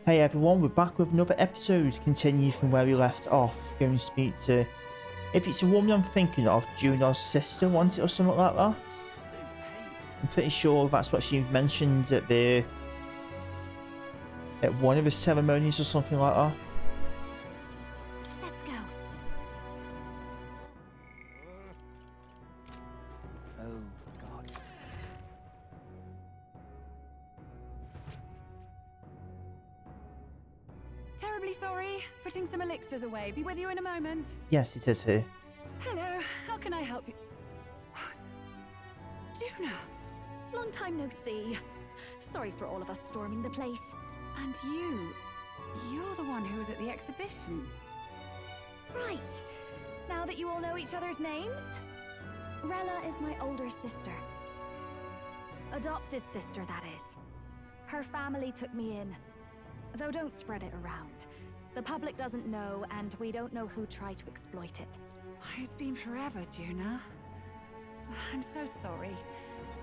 Hey everyone, we're back with another episode, continue from where we left off. Going to speak to, if it's a woman I'm thinking of, Juno's sister, wasn't it, or something like that? I'm pretty sure that's what she mentioned at one of the ceremonies or something like that. Let's go. Oh, God. Terribly sorry. Putting some elixirs away. Be with you in a moment. Yes, it is here. Hello. How can I help you? Juna! Long time no see. Sorry for all of us storming the place. And you're the one who was at the exhibition. Right. Now that you all know each other's names, Rella is my older sister. Adopted sister, that is. Her family took me in. Though don't spread it around. The public doesn't know, and we don't know who tried to exploit it. It's been forever, Juna. I'm so sorry.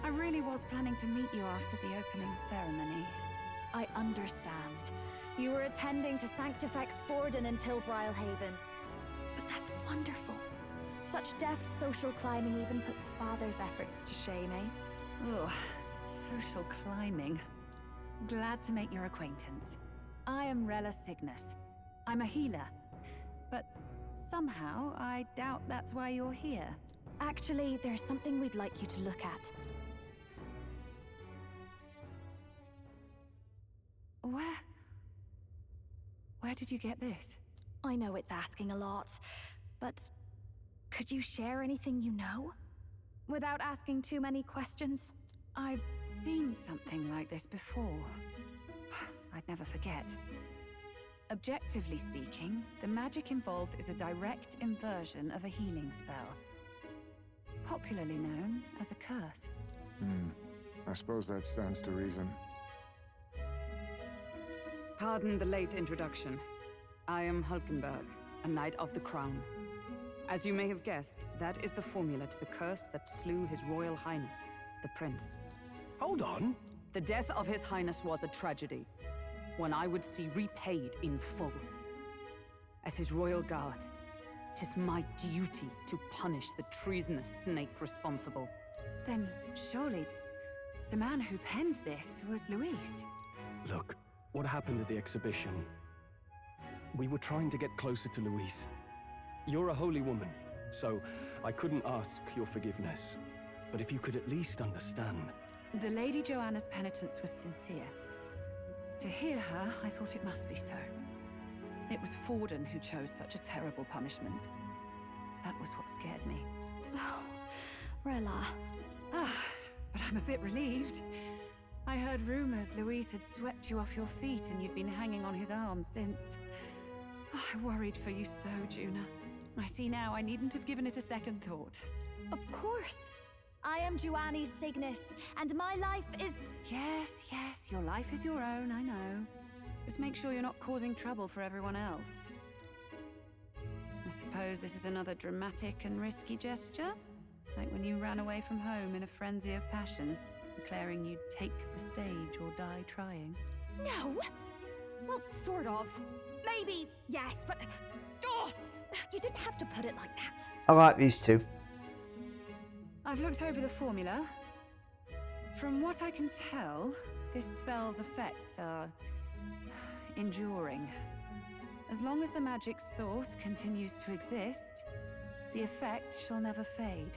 I really was planning to meet you after the opening ceremony. I understand. You were attending to Sanctifex Forden until Brylehaven. But that's wonderful. Such deft social climbing even puts Father's efforts to shame, eh? Ugh, social climbing. Glad to make your acquaintance. I am Rella Cygnus. I'm a healer. But somehow, I doubt that's why you're here. Actually, there's something we'd like you to look at. Where did you get this? I know it's asking a lot, but could you share anything you know? Without asking too many questions? I've seen something like this before. I'd never forget. Objectively speaking, the magic involved is a direct inversion of a healing spell. Popularly known as a curse. I suppose that stands to reason. Pardon the late introduction. I am Hulkenberg, a Knight of the Crown. As you may have guessed, that is the formula to the curse that slew His Royal Highness, the Prince. Hold on. The death of His Highness was a tragedy, one I would see repaid in full. As His Royal Guard, 'tis my duty to punish the treasonous snake responsible. Then surely the man who penned this was Luis. Look, what happened at the exhibition? We were trying to get closer to Luis. You're a holy woman, so I couldn't ask your forgiveness. But if you could at least understand. The Lady Joanna's penitence was sincere. To hear her, I thought it must be so. It was Forden who chose such a terrible punishment. That was what scared me. Oh, Rella. But I'm a bit relieved. I heard rumors Luis had swept you off your feet and you'd been hanging on his arm since. I worried for you so, Juna. I see now I needn't have given it a second thought. Of course. I am Juani Cygnus, and my life is... Yes, your life is your own, I know. Just make sure you're not causing trouble for everyone else. I suppose this is another dramatic and risky gesture? Like when you ran away from home in a frenzy of passion, declaring you'd take the stage or die trying. No! Well, sort of. Maybe, yes, but... Oh, you didn't have to put it like that. I like these two. I've looked over the formula. From what I can tell, this spell's effects are enduring. As long as the magic's source continues to exist, the effect shall never fade.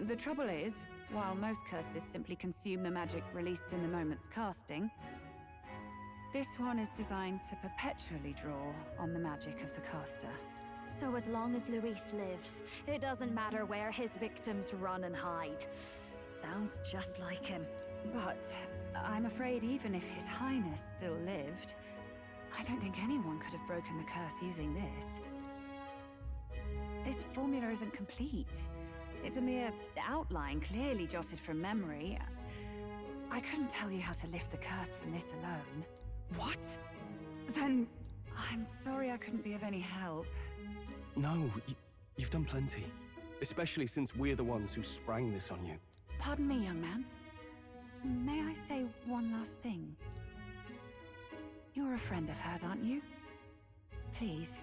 The trouble is, while most curses simply consume the magic released in the moment's casting, this one is designed to perpetually draw on the magic of the caster. So as long as Luis lives, it doesn't matter where his victims run and hide. Sounds just like him. But I'm afraid even if His Highness still lived, I don't think anyone could have broken the curse using this. This formula isn't complete. It's a mere outline, clearly jotted from memory. I couldn't tell you how to lift the curse from this alone. What? Then... I'm sorry I couldn't be of any help. No, you've done plenty. Especially since we're the ones who sprang this on you. Pardon me, young man. May I say one last thing? You're a friend of hers, aren't you? Please,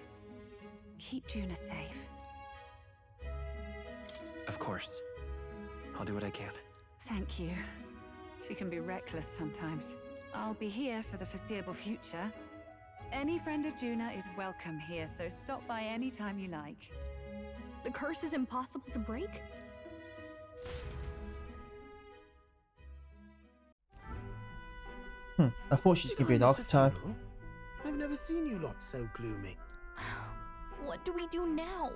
keep Juna safe. Of course. I'll do what I can. Thank you. She can be reckless sometimes. I'll be here for the foreseeable future. Any friend of Juna is welcome here, so stop by any time you like. The curse is impossible to break? I thought she's gonna be an archetype. I've never seen you lot so gloomy. What do we do now?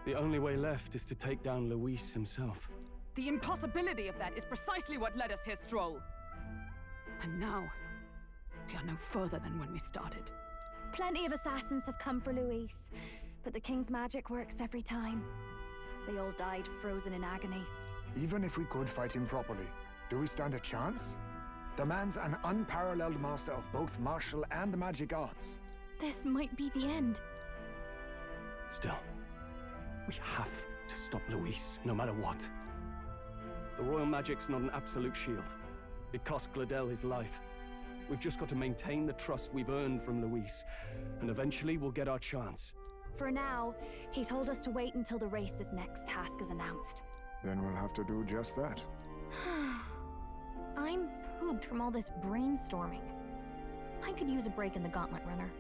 The only way left is to take down Luis himself. The impossibility of that is precisely what led us here, Stroll. And now, we are no further than when we started. Plenty of assassins have come for Luis, but the king's magic works every time. They all died frozen in agony. Even if we could fight him properly, do we stand a chance? The man's an unparalleled master of both martial and magic arts. This might be the end. Still, we have to stop Luis, no matter what. The royal magic's not an absolute shield. It cost Gladel his life. We've just got to maintain the trust we've earned from Luis, and eventually we'll get our chance. For now, he told us to wait until the race's next task is announced. Then we'll have to do just that. I'm pooped from all this brainstorming. I could use a break in the gauntlet runner.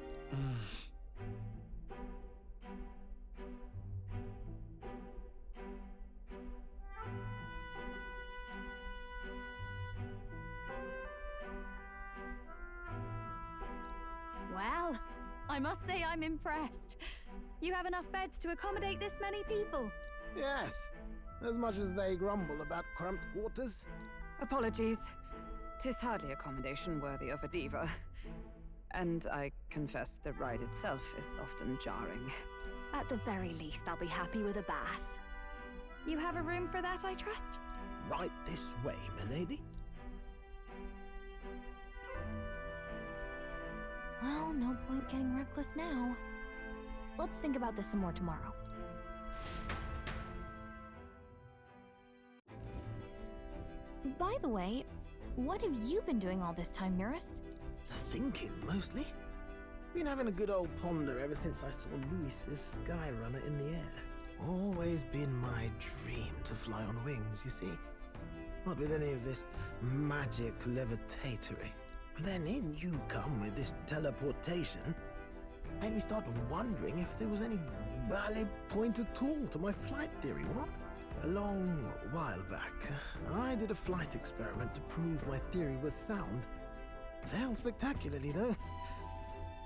Well, I must say I'm impressed. You have enough beds to accommodate this many people. Yes, as much as they grumble about cramped quarters. Apologies. 'Tis hardly accommodation worthy of a diva. And I confess the ride itself is often jarring. At the very least, I'll be happy with a bath. You have a room for that, I trust? Right this way, milady. Well, no point getting reckless now. Let's think about this some more tomorrow. By the way, what have you been doing all this time, Eurus? Thinking, mostly. Been having a good old ponder ever since I saw Luis's Skyrunner in the air. Always been my dream to fly on wings, you see. Not with any of this magic levitatory. Then in you come with this teleportation. Made me start wondering if there was any ballet point at all to my flight theory, what? A long while back, I did a flight experiment to prove my theory was sound. Failed spectacularly, though,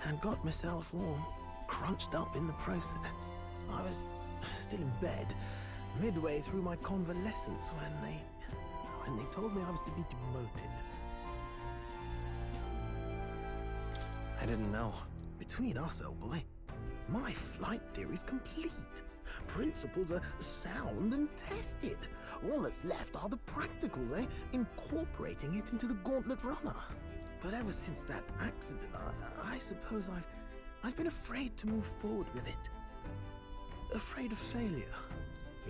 and got myself all crunched up in the process. I was still in bed, midway through my convalescence, when they told me I was to be demoted. I didn't know. Between us, old boy, my flight theory's complete. Principles are sound and tested. All that's left are the practicals, incorporating it into the gauntlet runner. But ever since that accident, I suppose I've been afraid to move forward with it. Afraid of failure.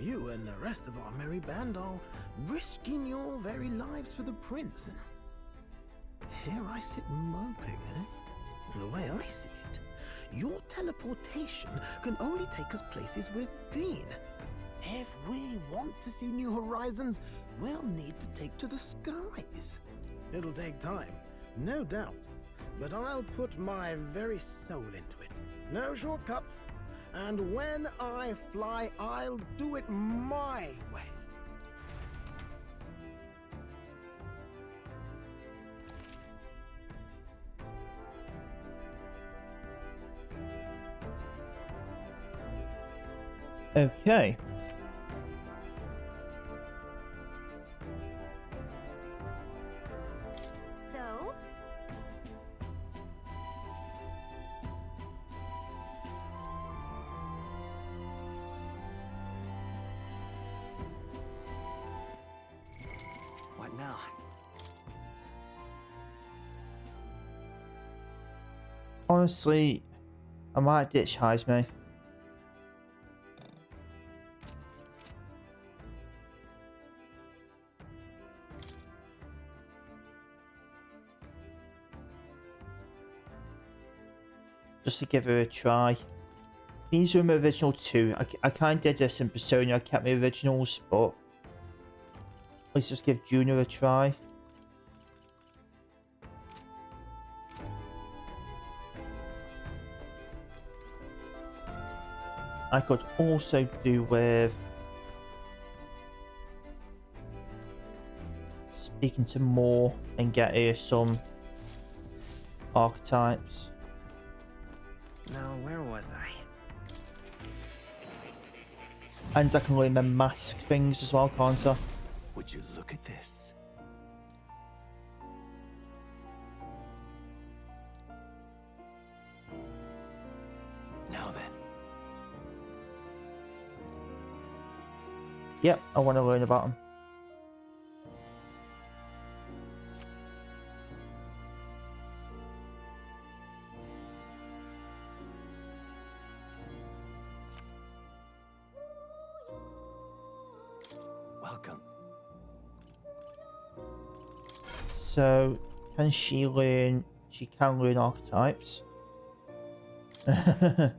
You and the rest of our merry band are risking your very lives for the prince. And here I sit moping, The way I see it, your teleportation can only take us places we've been. If we want to see new horizons, we'll need to take to the skies. It'll take time, no doubt, but I'll put my very soul into it. No shortcuts. And when I fly, I'll do it my way. Okay. So? What now? Honestly, I might ditch Heisme. just to give her a try. These were my original 2. I kind of did this in Persona. I kept my originals, but let's just give Junior a try. I could also do with speaking to more and get her some archetypes. Now, where was I? And I can learn the mask things as well, can't I? Would you look at this? Now then. Yep, I want to learn about them. Welcome. So, can she learn? She can learn archetypes. I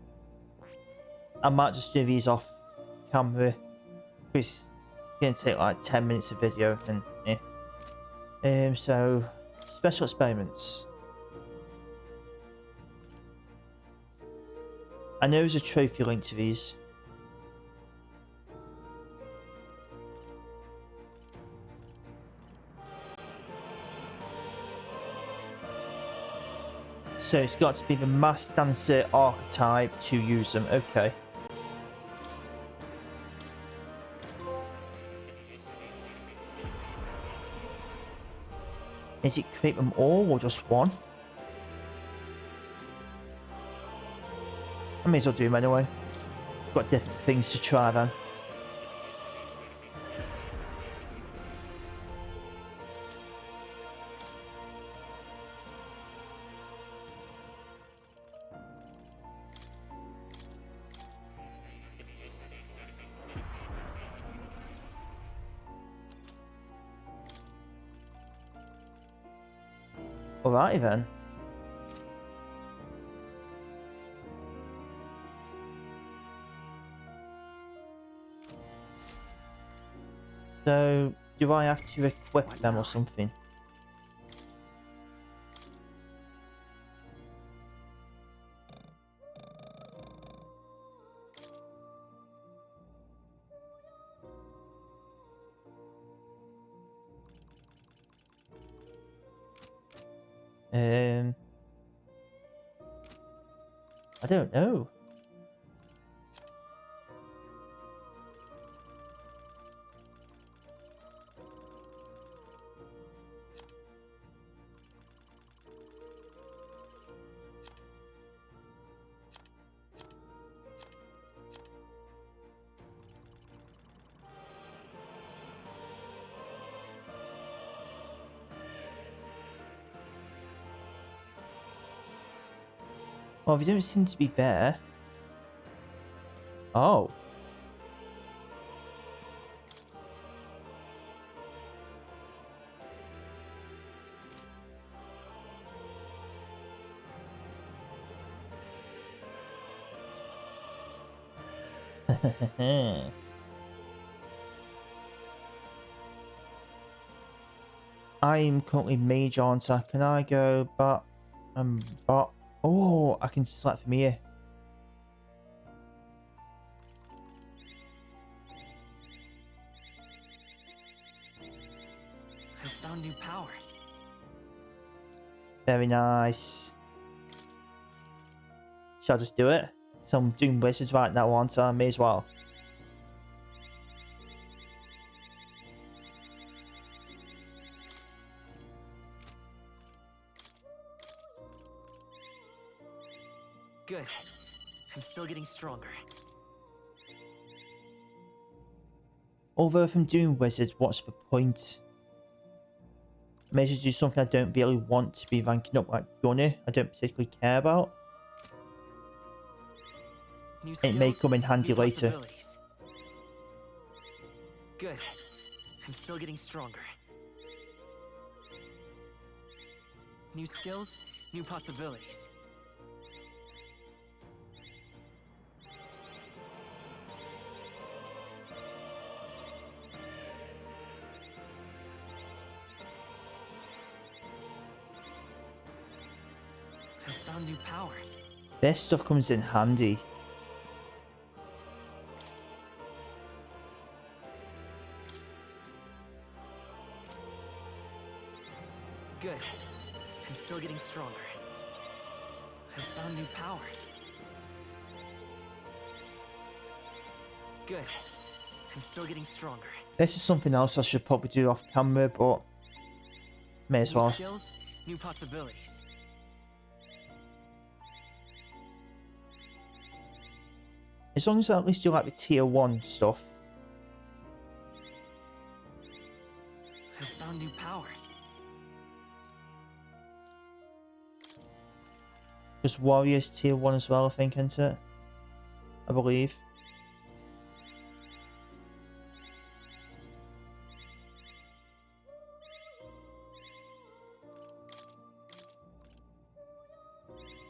might just do these off camera. It's gonna take like 10 minutes of video, and yeah. So, special experiments. I know there's a trophy link to these. So it's got to be the mass dancer archetype to use them. Okay. Is it create them all or just one? I may as well do them anyway. Got different things to try then. Alrighty then. So, do I have to equip them or something? I don't know. Well, they don't seem to be there. Oh. I'm currently mage, aren't I? Can I go but oh, I can select from here. I found new power. Very nice. Shall I just do it? So I'm doing wizards right now, aren't I? May as well. Good. I'm still getting stronger. Although if I'm doing wizards, what's the point? I may just do something I don't really want to be ranking up, like gunner. I don't particularly care about. New It may skills, come in handy new later. possibilities. Good. I'm still getting stronger. New skills, new possibilities. found new power. This stuff comes in handy. Good. I'm still getting stronger. I found new power. Good. I'm still getting stronger. This is something else I should probably do off camera, but may as New well. skills, new possibilities. As long as at least you like the tier 1 stuff. I found new power. Because Warriors tier 1 as well, I think, isn't it? I believe.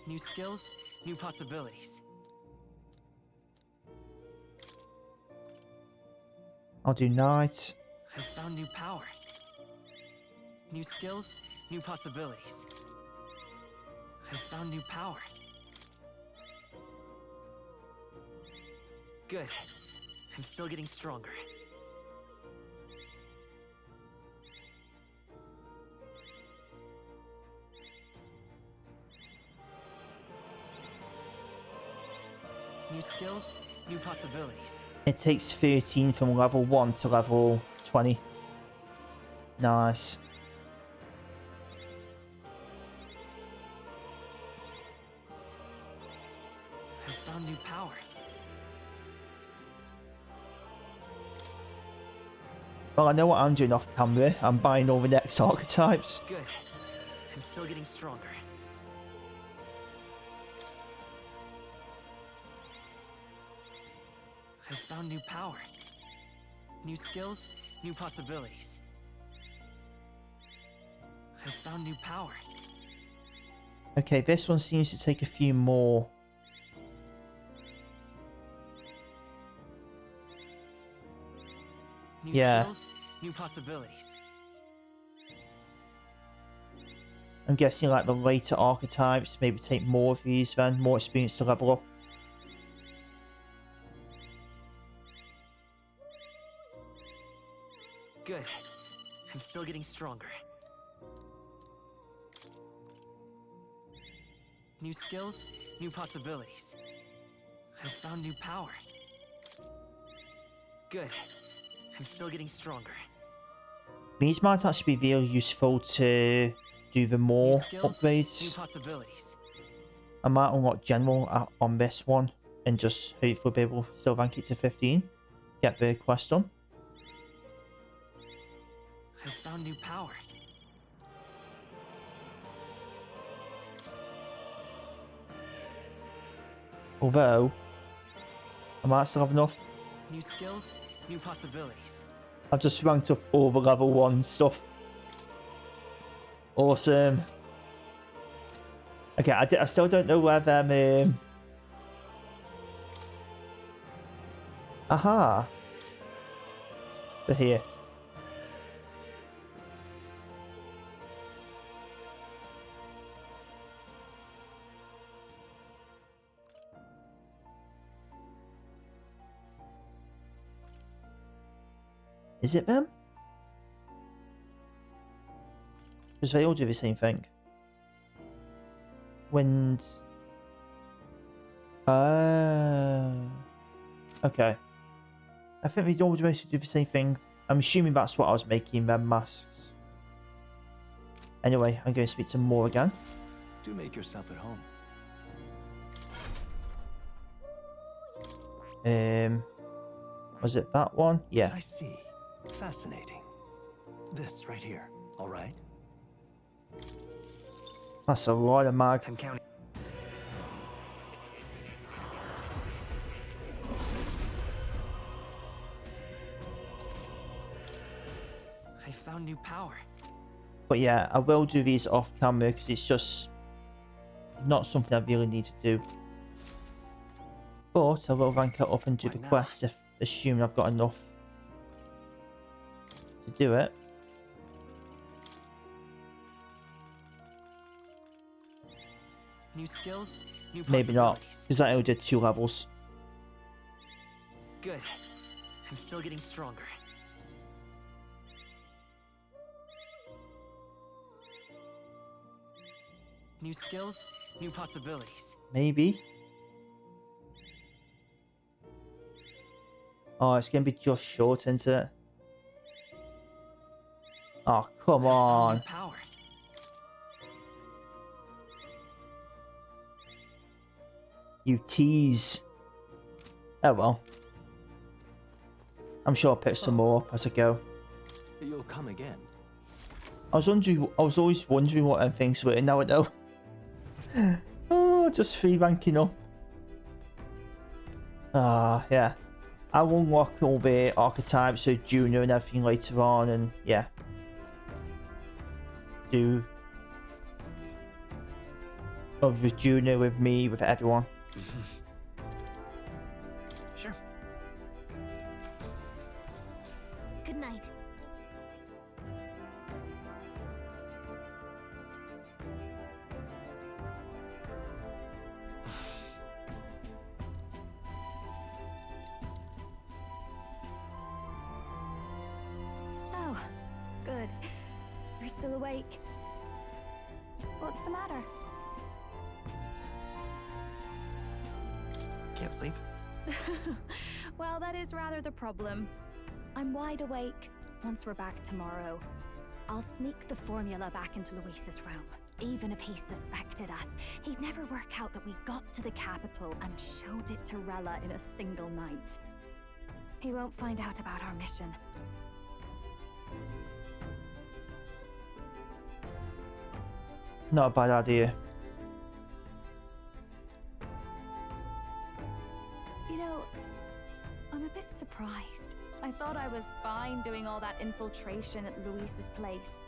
New skills, new possibilities. I'll do Knight. I found new power. New skills, new possibilities. I found new power. Good. I'm still getting stronger. New skills, new possibilities. It takes 13 from level 1 to level 20. Nice. I found new power. Well, I know what I'm doing off camera. I'm buying all the next archetypes. Good. I'm still getting stronger. I found new power. New skills, new possibilities. I found new power. Okay, this one seems to take a few more. New Yeah. skills, new possibilities. I'm guessing like the later archetypes maybe take more of these then, more experience to level up. Good. I'm still getting stronger. New skills, new possibilities. I found new power. Good. I'm still getting stronger. These might actually be really useful to do the more New skills, new upgrades. possibilities. I might unlock general on this one and just hopefully be able to still rank it to 15. Get the quest done. I found new power. Although, I might still have enough. New skills, new possibilities. I've just ranked up all the level 1 stuff. Awesome. Okay, I still don't know where them... Aha. They're here. Is it them? Because they all do the same thing. Wind. Okay. I think they all mostly do the same thing. I'm assuming that's what I was making them masks. Anyway, I'm going to speak to more again. Do make yourself at home. Was it that one? Yeah. I see. Fascinating. This right here, all right? That's a lot of mag. I'm counting. I found new power. But yeah, I will do these off camera because it's just not something I really need to do. But I will rank it up and do the quest if assuming I've got enough to do it. New skills, new Maybe not, possibilities. because I only did 2 levels. Good. I'm still getting stronger. New skills, new possibilities. Maybe. Oh, it's gonna be just short, isn't it? Oh, come on. New power. You tease. Oh well. I'm sure I'll pick some more up as I go. You'll come again. I was always wondering what them things were, and now I know. Oh, just 3 ranking up. Yeah. I will unlock all the archetypes, so Junior and everything later on, and yeah. Do with Junior, with me, with everyone. Sure. Good night. Oh, good. You're still awake. What's the matter? Can't sleep. Well, that is rather the problem. I'm wide awake. Once we're back tomorrow, I'll sneak the formula back into Luis's room. Even if he suspected us, he'd never work out that we got to the capital and showed it to Rella in a single night. He won't find out about our mission. Not a bad idea. You know, I'm a bit surprised. I thought I was fine doing all that infiltration at Luis's place.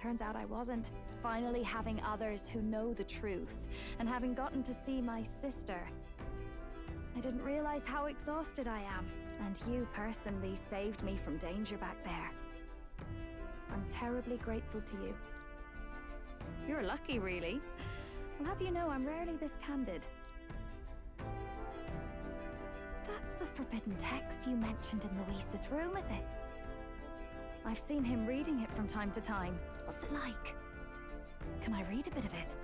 Turns out I wasn't. Finally having others who know the truth, and having gotten to see my sister. I didn't realize how exhausted I am, and you personally saved me from danger back there. I'm terribly grateful to you. You're lucky, really. I'll have you know I'm rarely this candid. That's the forbidden text you mentioned in Luis's room, is it? I've seen him reading it from time to time. What's it like? Can I read a bit of it?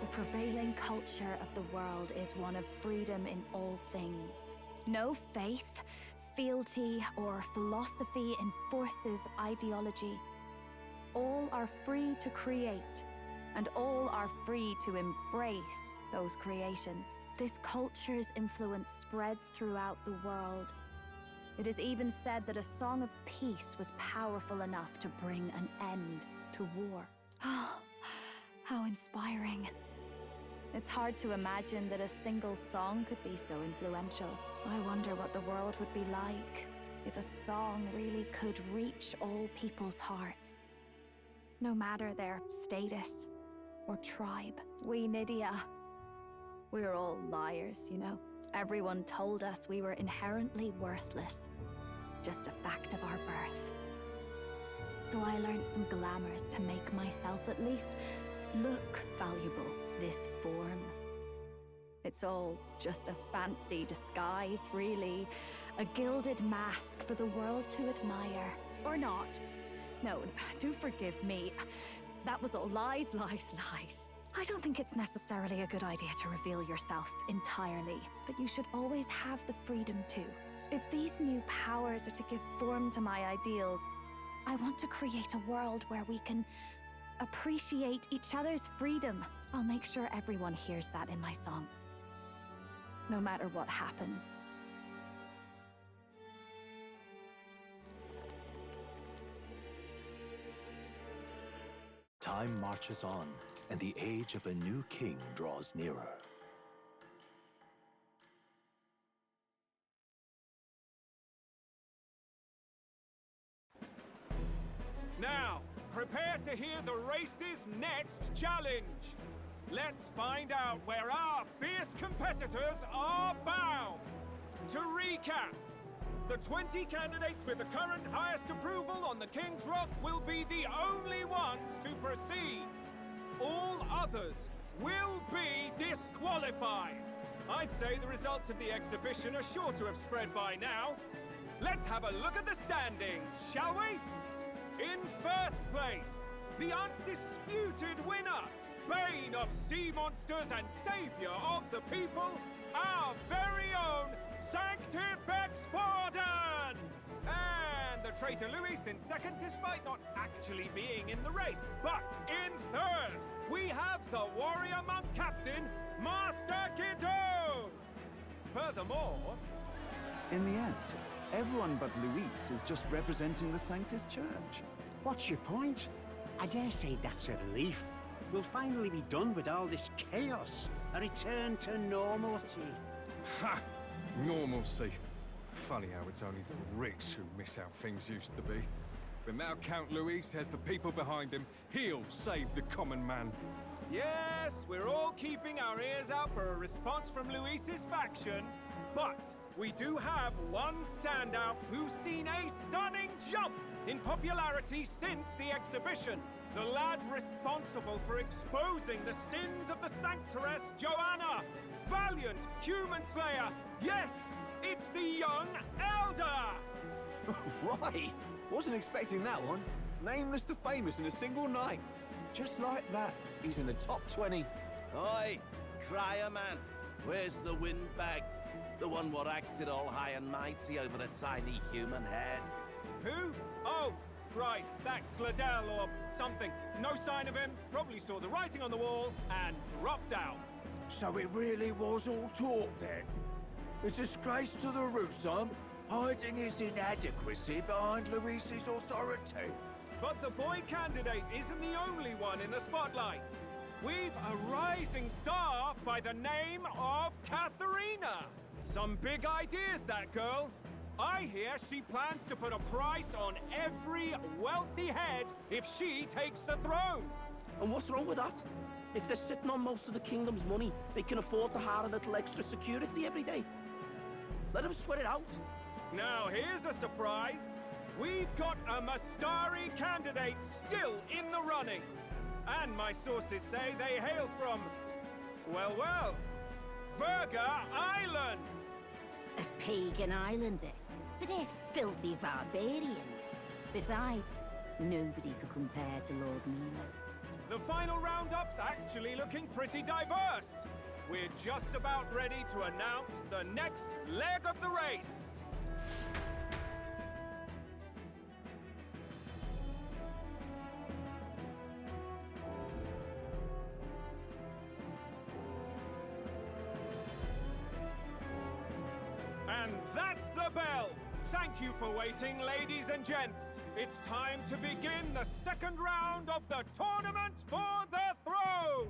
The prevailing culture of the world is one of freedom in all things. No faith, fealty, or philosophy enforces ideology. All are free to create, and all are free to embrace those creations. This culture's influence spreads throughout the world. It is even said that a song of peace was powerful enough to bring an end to war. Oh, how inspiring. It's hard to imagine that a single song could be so influential. I wonder what the world would be like if a song really could reach all people's hearts. No matter their status or tribe. We Nydia, we're all liars, you know. Everyone told us we were inherently worthless. Just a fact of our birth. So I learned some glamours to make myself at least look valuable. This form. It's all just a fancy disguise, really. A gilded mask for the world to admire. Or not. No, do forgive me. That was all lies, lies, lies. I don't think it's necessarily a good idea to reveal yourself entirely, but you should always have the freedom to. If these new powers are to give form to my ideals, I want to create a world where we can appreciate each other's freedom. I'll make sure everyone hears that in my songs. No matter what happens. Time marches on, and the age of a new king draws nearer. Now, prepare to hear the race's next challenge. Let's find out where our fierce competitors are bound. To recap, The 20 candidates with the current highest approval on the King's Rock will be the only ones to proceed. All others will be disqualified. I'd say the results of the exhibition are sure to have spread by now. Let's have a look at the standings, shall we? In first place, the undisputed winner, bane of sea monsters and savior of the people, our very own Sanctifex Forden! And the traitor Luis in second, despite not actually being in the race. But in third, we have the warrior monk captain, Master Kiddo! Furthermore... In the end, everyone but Luis is just representing the Sanctus Church. What's your point? I dare say that's a relief. We'll finally be done with all this chaos. A return to normalcy. Ha! Normalcy. Funny how it's only the rich who miss how things used to be. But now Count Luis has the people behind him. He'll save the common man. Yes, we're all keeping our ears out for a response from Luis's faction. But we do have one standout who's seen a stunning jump in popularity since the exhibition. The lad responsible for exposing the sins of the Sanctoress Joanna. Valiant human slayer. Yes, it's the young Elder. Right, wasn't expecting that one. Nameless to famous in a single night. Just like that, he's in the top 20. Oi, crier man, where's the windbag? The one what acted all high and mighty over a tiny human head. Who? Oh, right, that Gladell or something. No sign of him, probably saw the writing on the wall and dropped out. So it really was all talk then? A disgrace to the root, son, hiding his inadequacy behind Luis's authority. But the boy candidate isn't the only one in the spotlight. We've a rising star by the name of Katharina. Some big ideas, that girl. I hear she plans to put a price on every wealthy head if she takes the throne. And what's wrong with that? If they're sitting on most of the kingdom's money, they can afford to hire a little extra security every day. Let them sweat it out. Now here's a surprise. We've got a Mastari candidate still in the running. And my sources say they hail from, well, Verga Island. A pagan island, eh? But they're filthy barbarians. Besides, nobody could compare to Lord Milo. The final roundup's actually looking pretty diverse. We're just about ready to announce the next leg of the race. And that's the bell! Thank you for waiting, ladies and gents. It's time to begin the second round of the tournament for the throne!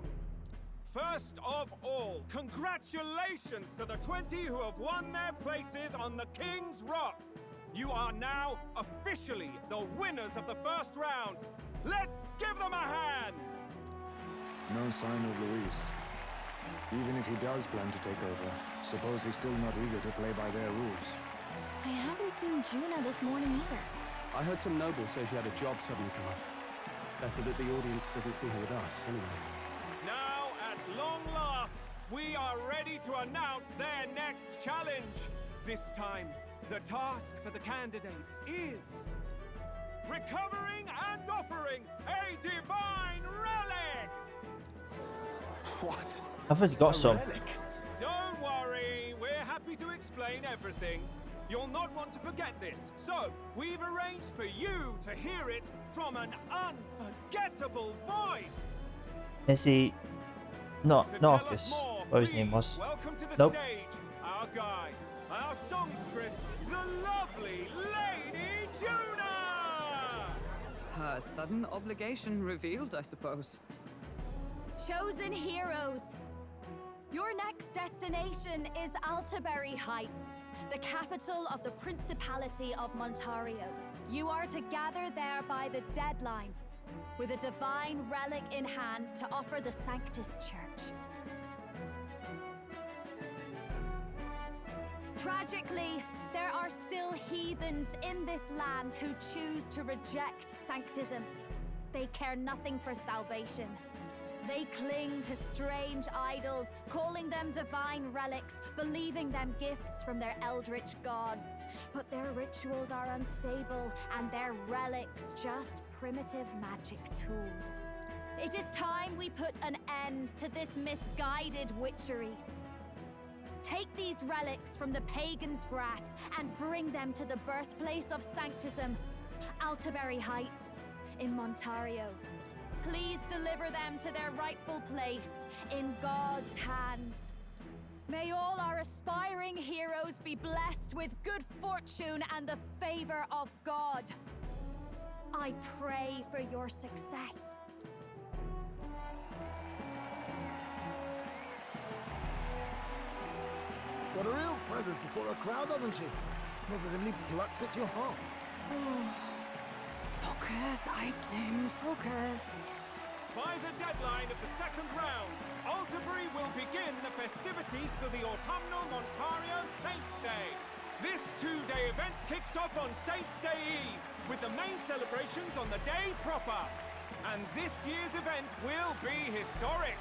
First of all, congratulations to the 20 who have won their places on the King's Rock. You are now officially the winners of the first round. Let's give them a hand! No sign of Luis. Even if he does plan to take over, suppose he's still not eager to play by their rules. I haven't seen Juna this morning either. I heard some nobles say she had a job suddenly come up. Better that the audience doesn't see her with us, anyway. Now, at long last, we are ready to announce their next challenge. This time, the task for the candidates is recovering and offering a divine relic! What? I've already got some. Don't worry, we're happy to explain everything. You'll not want to forget this, so we've arranged for you to hear it from an unforgettable voice. Is he not Narcus? What his name was? Welcome to the Nope. stage, our guide, our songstress, the lovely Lady Juna! Her sudden obligation revealed, I suppose. Chosen heroes! Your next destination is Altaberry Heights, the capital of the Principality of Montario. You are to gather there by the deadline, with a divine relic in hand to offer the Sanctus Church. Tragically, There are still heathens in this land who choose to reject sanctism. They care nothing for salvation. They cling to strange idols, calling them divine relics, believing them gifts from their eldritch gods. But their rituals are unstable, and their relics just primitive magic tools. It is time we put an end to this misguided witchery. Take these relics from the pagan's grasp and bring them to the birthplace of sanctism, Altaberry Heights in Montario. Please deliver them to their rightful place in God's hands. May all our aspiring heroes be blessed with good fortune and the favor of God. I pray for your success. Got a real presence before a crowd, doesn't she? Positively plucks at your heart. Focus, Iceland, focus. By the deadline of the second round, Altaberry will begin the festivities for the autumnal Montario Saints' Day. This two-day event kicks off on Saints' Day Eve, with the main celebrations on the day proper. And this year's event will be historic.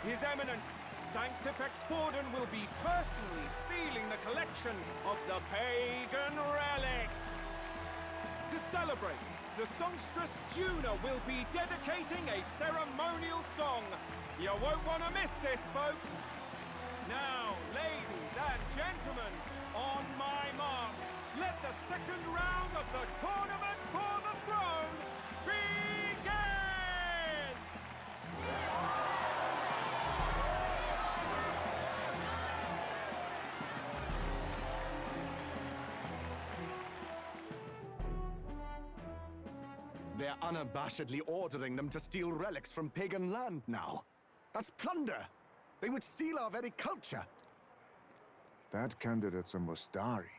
His Eminence, Sanctifex Forden, will be personally sealing the collection of the pagan relics. To celebrate, the songstress Juna will be dedicating a ceremonial song. You won't want to miss this, folks. Now, ladies and gentlemen, on my mark, let the second round of the tournament for the throne begin! They're unabashedly ordering them to steal relics from pagan land now. That's plunder. They would steal our very culture. That candidate's a Mustari.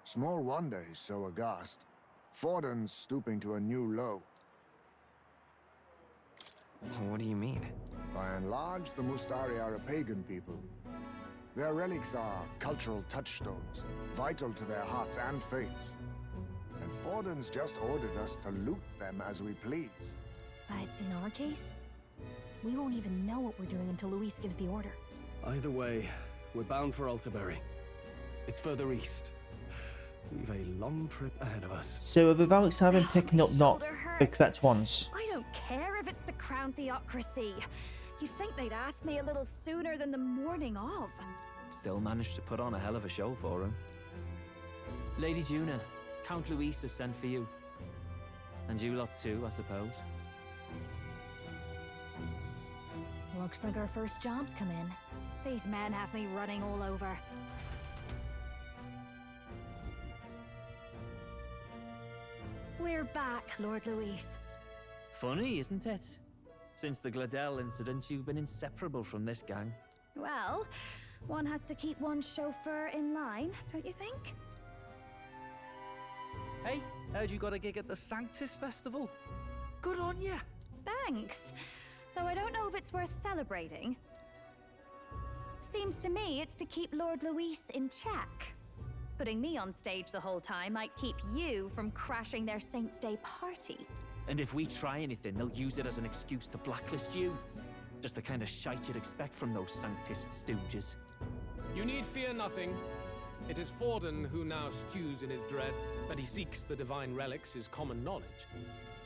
Small wonder he's so aghast. Forden's stooping to a new low. What do you mean? By and large, the Mustari are a pagan people. Their relics are cultural touchstones, vital to their hearts and faiths. And Forden's just ordered us to loot them as we please. But in our case, we won't even know what we're doing until Luis gives the order. Either way, we're bound for Altaberry. It's further east. We've a long trip ahead of us. So are the relics I've been picking up not the correct ones? I don't care if it's the Crown Theocracy. You'd think they'd ask me a little sooner than the morning of. Still managed to put on a hell of a show for him. Lady Juna, Count Luis has sent for you. And you lot too, I suppose. Looks like our first job's come in. These men have me running all over. We're back, Lord Luis. Funny, isn't it? Since the Gladell incident, you've been inseparable from this gang. Well, one has to keep one's chauffeur in line, don't you think? Hey, heard you got a gig at the Sanctus Festival. Good on ya. Thanks. Though I don't know if it's worth celebrating. Seems to me it's to keep Lord Luis in check. Putting me on stage the whole time might keep you from crashing their Saints' Day party. And if we try anything, they'll use it as an excuse to blacklist you. Just the kind of shite you'd expect from those Sanctist stooges. You need fear nothing. It is Forden who now stews in his dread. That he seeks the divine relics is common knowledge.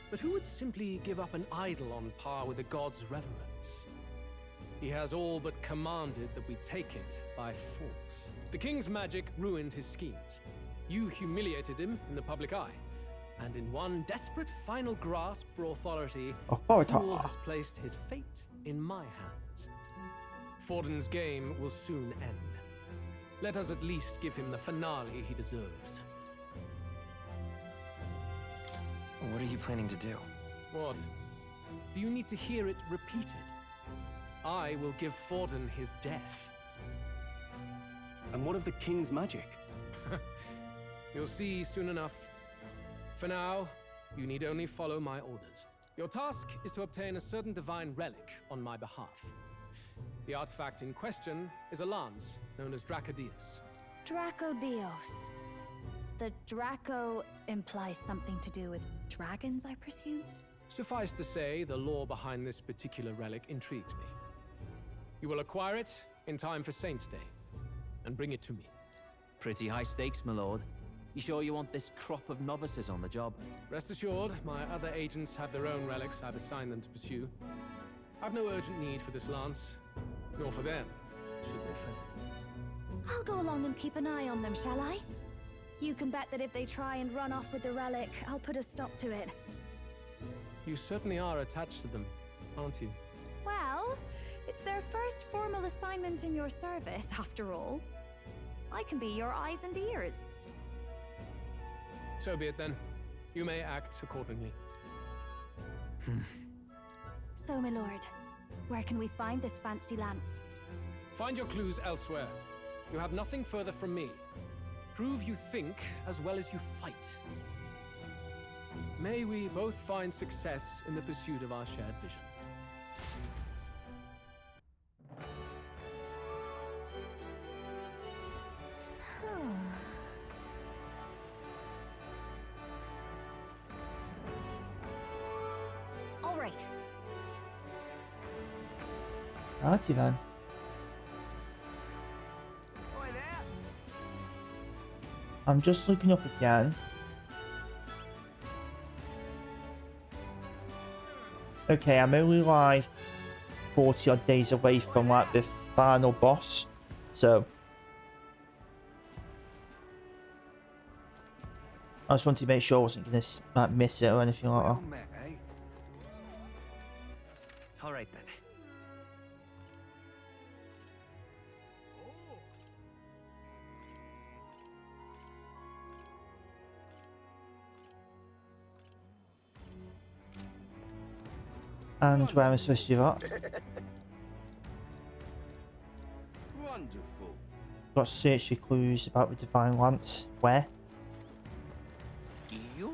But who would simply give up an idol on par with the god's reverence? He has all but commanded that we take it by force. The king's magic ruined his schemes. You humiliated him in the public eye. And in one desperate final grasp for authority, the fool has placed his fate in my hands. Forden's game will soon end. Let us at least give him the finale he deserves. What are you planning to do? What? Do you need to hear it repeated? I will give Forden his death. And what of the king's magic? You'll see soon enough. For now, you need only follow my orders. Your task is to obtain a certain divine relic on my behalf. The artifact in question is a lance known as Dracodius. Draco Dios. The Draco implies something to do with dragons, I presume? Suffice to say, the lore behind this particular relic intrigues me. You will acquire it in time for Saint's Day, and bring it to me. Pretty high stakes, my lord. You sure you want this crop of novices on the job? Rest assured, my other agents have their own relics I've assigned them to pursue. I've no urgent need for this lance, nor for them, should they fail. I'll go along and keep an eye on them, shall I? You can bet that if they try and run off with the relic, I'll put a stop to it. You certainly are attached to them, aren't you? Well, it's their first formal assignment in your service, after all. I can be your eyes and ears. So be it then. You may act accordingly. So, my lord, where can we find this fancy lance? Find your clues elsewhere. You have nothing further from me. Prove you think as well as you fight. May we both find success in the pursuit of our shared vision. All right. Righty then. I'm just looking up again. Okay, I'm only like 40 odd days away from like the final boss, so I just wanted to make sure I wasn't gonna like miss it or anything like that. All right then. And where am I supposed to do that? Wonderful. Got to search for clues about the Divine Lance. Where? You're...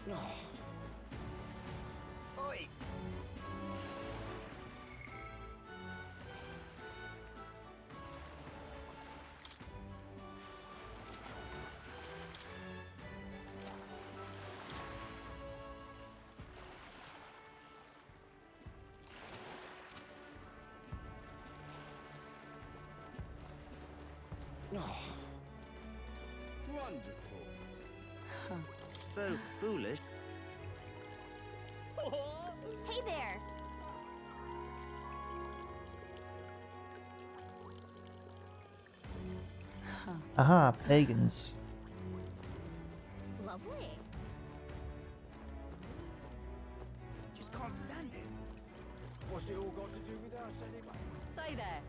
No. Oi. Wonderful. So foolish. Hey there! Aha, pagans. Lovely. Just can't stand it. What's it all got to do with us anyway? Say there.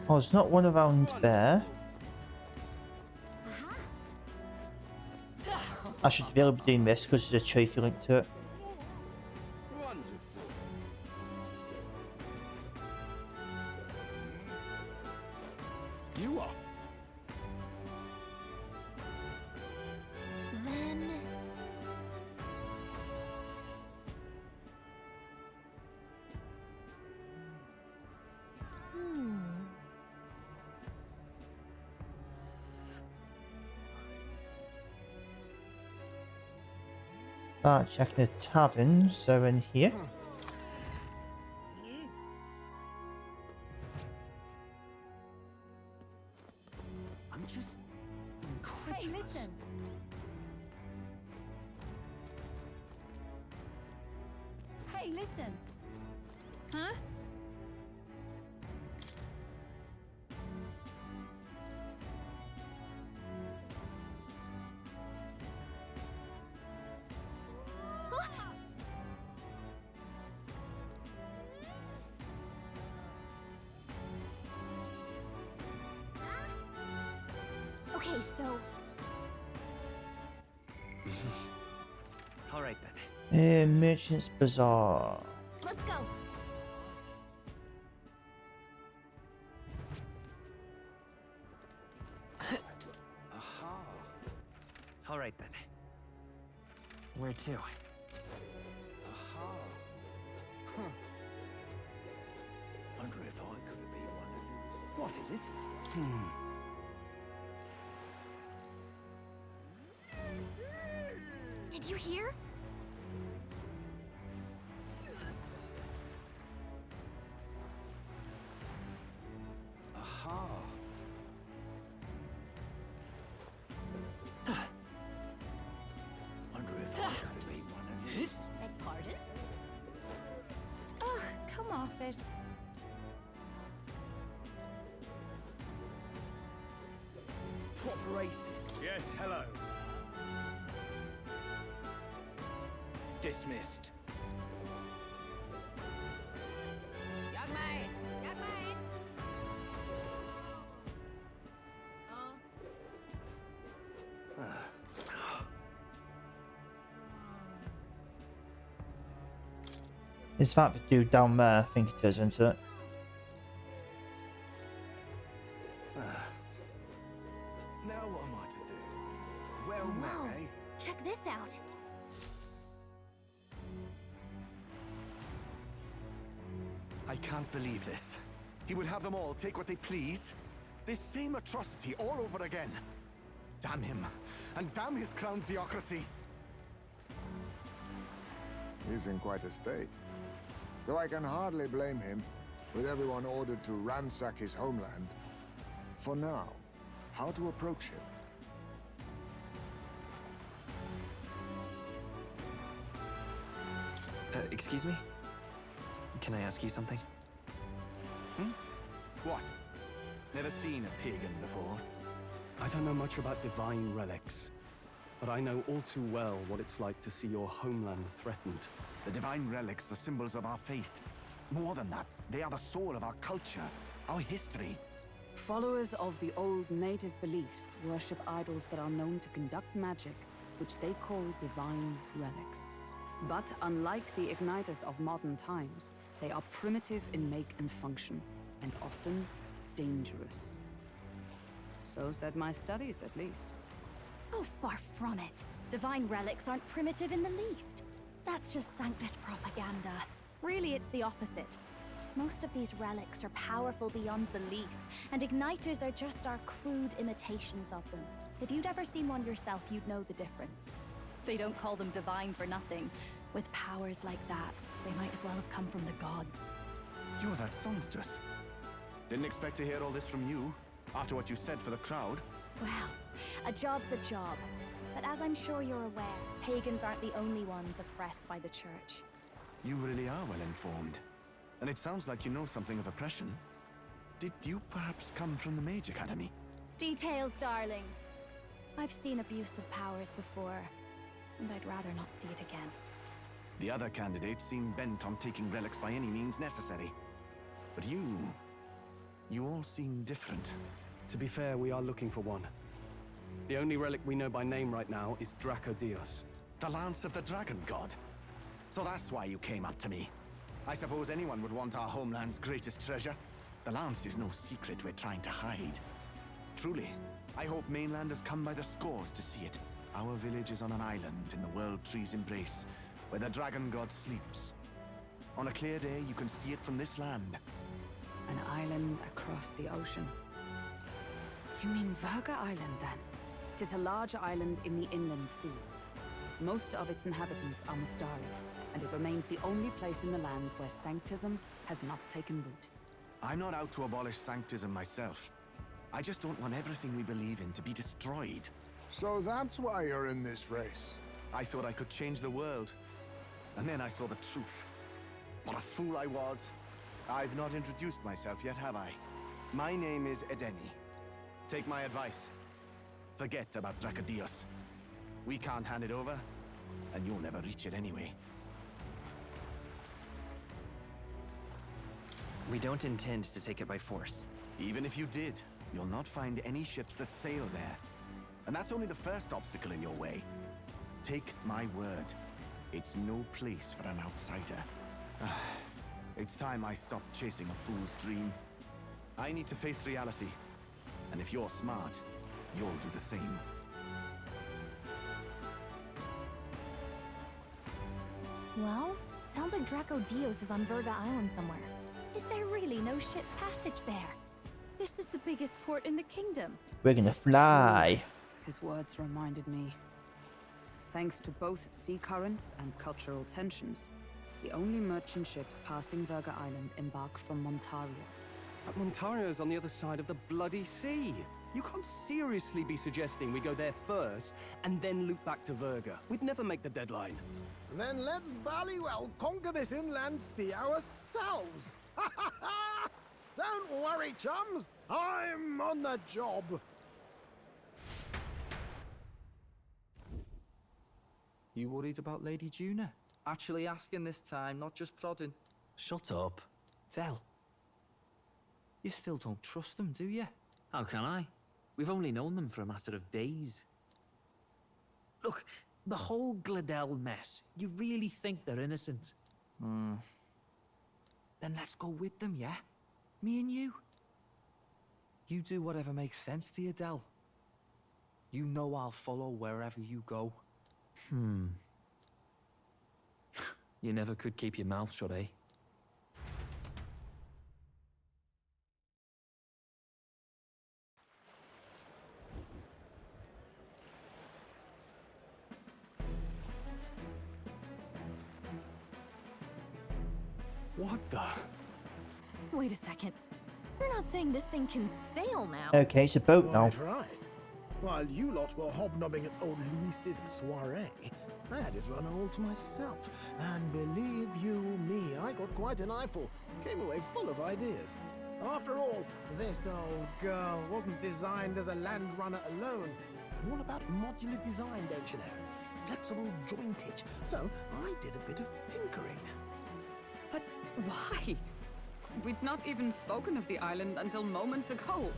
Oh, there's not one around there. I should really be doing this because there's a trophy linked to it. Wonderful. You are. Then... Right, checking the tavern, so in here. I'm just Hey, listen! Hey, listen! Huh? Okay, so... all right then. Merchant's Bazaar. Let's go! Aha. Where to? Aha. Huh. Wonder if I could have been one of you. What is it? Did you hear? Aha. Wonder if I could have been one of you. Beg pardon? Ugh, come off it. Proper aces. Yes, hello. Dismissed. Young man! Young man! Is that the dude down there? I think it is, isn't it? Now what am I to do? Well, Whoa, Mary. check this out. I can't believe this. He would have them all take what they please. This same atrocity all over again. Damn him. And damn his crown theocracy. He's in quite a state. Though I can hardly blame him, with everyone ordered to ransack his homeland. For now, how to approach him? Excuse me? Can I ask you something? What? Never seen a pagan before? I don't know much about divine relics, but I know all too well what it's like to see your homeland threatened. The divine relics are symbols of our faith. More than that, they are the soul of our culture, our history. Followers of the old native beliefs worship idols that are known to conduct magic, which they call divine relics. But unlike the igniters of modern times, they are primitive in make and function, and often dangerous. So said my studies, at least. Oh, far from it. Divine relics aren't primitive in the least. That's just Sanctus propaganda. Really, it's the opposite. Most of these relics are powerful beyond belief, and igniters are just our crude imitations of them. If you'd ever seen one yourself, you'd know the difference. They don't call them divine for nothing. With powers like that, they might as well have come from the gods. You're that songstress. Didn't expect to hear all this from you, after what you said for the crowd. Well, a job's a job. But as I'm sure you're aware, pagans aren't the only ones oppressed by the church. You really are well informed. And it sounds like you know something of oppression. Did you perhaps come from the Mage Academy? Details, darling. I've seen abuse of powers before, and I'd rather not see it again. The other candidates seem bent on taking relics by any means necessary. But you all seem different. To be fair, we are looking for one. The only relic we know by name right now is Dracodios. The Lance of the Dragon God. So that's why you came up to me. I suppose anyone would want our homeland's greatest treasure. The Lance is no secret we're trying to hide. Truly, I hope mainlanders come by the scores to see it. Our village is on an island in the World Tree's embrace, where the Dragon God sleeps. On a clear day, you can see it from this land. An island across the ocean. You mean Virga Island, then? 'Tis a large island in the inland sea. Most of its inhabitants are Mustari, and it remains the only place in the land where Sanctism has not taken root. I'm not out to abolish Sanctism myself. I just don't want everything we believe in to be destroyed. So that's why you're in this race. I thought I could change the world. And then I saw the truth. What a fool I was. I've not introduced myself yet, have I? My name is Edeni. Take my advice. Forget about Dracodios. We can't hand it over, and you'll never reach it anyway. We don't intend to take it by force. Even if you did, you'll not find any ships that sail there. And that's only the first obstacle in your way. Take my word. It's no place for an outsider. It's time I stopped chasing a fool's dream. I need to face reality. And if you're smart, you'll do the same. Well, sounds like Draco Dios is on Verga Island somewhere. Is there really no ship passage there? This is the biggest port in the kingdom. We're gonna fly. His words reminded me. Thanks to both sea currents and cultural tensions, the only merchant ships passing Verga Island embark from Montario. But Montario's on the other side of the bloody sea. You can't seriously be suggesting we go there first and then loop back to Verga. We'd never make the deadline. Then let's bally well conquer this inland sea ourselves. Don't worry, chums. I'm on the job. You worried about Lady Juna? Actually asking this time, not just prodding. Shut up. Tell. You still don't trust them, do you? How can I? We've only known them for a matter of days. Look, the whole Gladel mess, you really think they're innocent? Then let's go with them, yeah? Me and you. You do whatever makes sense to you, Del. You know I'll follow wherever you go. You never could keep your mouth shut, eh? What the? Wait a second. You're not saying this thing can sail now? Okay, it's a boat now. Right. While you lot were hobnobbing at old Luis's soiree, I had his run all to myself. And believe you me, I got quite an eyeful. Came away full of ideas. After all, this old girl wasn't designed as a land runner alone. All about modular design, don't you know? Flexible jointage. So I did a bit of tinkering. But why? We'd not even spoken of the island until moments ago.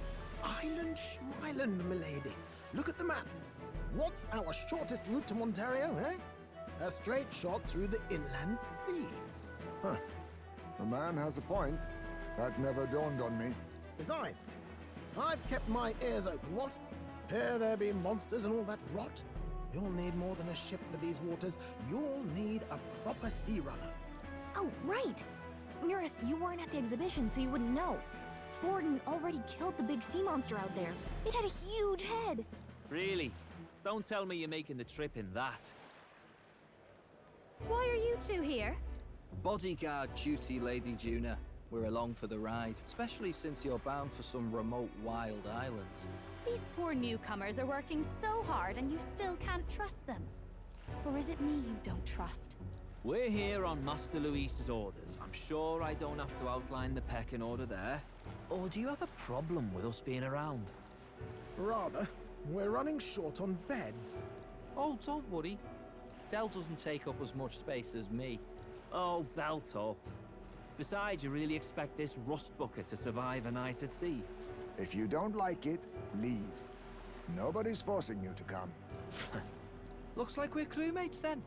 Island Schmeiland, milady. Look at the map. What's our shortest route to Montario, eh? A straight shot through the inland sea. Huh. The man has a point. That never dawned on me. Besides, I've kept my ears open, what? Here there be monsters and all that rot. You'll need more than a ship for these waters. You'll need a proper sea runner. Oh, right. Eurus, you weren't at the exhibition, so you wouldn't know. Forden already killed the big sea monster out there. It had a huge head. Really? Don't tell me you're making the trip in that. Why are you two here? Bodyguard duty, Lady Juna. We're along for the ride, especially since you're bound for some remote wild island. These poor newcomers are working so hard and you still can't trust them. Or is it me you don't trust? We're here on Master Luis's orders. I'm sure I don't have to outline the pecking order there. Or do you have a problem with us being around? Rather, we're running short on beds. Oh, don't worry. Del doesn't take up as much space as me. Oh, belt up. Besides, you really expect this rust bucket to survive a night at sea? If you don't like it, leave. Nobody's forcing you to come. Looks like we're crewmates then.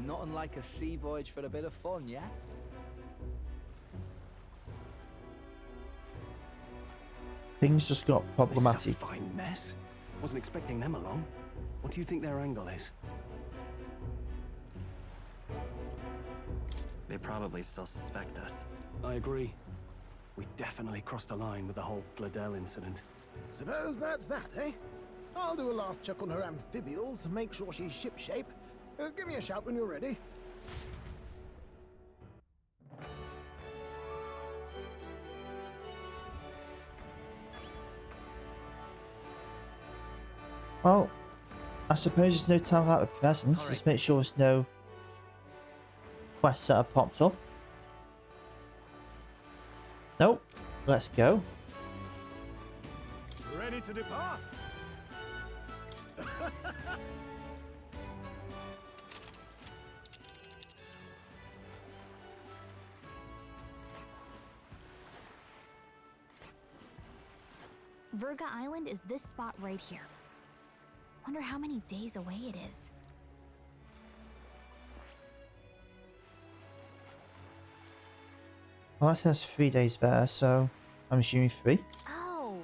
Nothing like a sea voyage for a bit of fun, yeah? Things just got problematic. This is a fine mess. Wasn't expecting them along. What do you think their angle is? They probably still suspect us. I agree. We definitely crossed a line with the whole Gladel incident. Suppose that's that, eh? I'll do a last check on her amphibials, make sure she's shipshape. Give me a shout when you're ready. Well, I suppose there's no time out of presents. Right. Just make sure there's no quests that have popped up. Nope. Let's go. Ready to depart? Verga Island is this spot right here. Wonder how many days away it is. Well, that says 3 days there, so I'm assuming 3. Oh.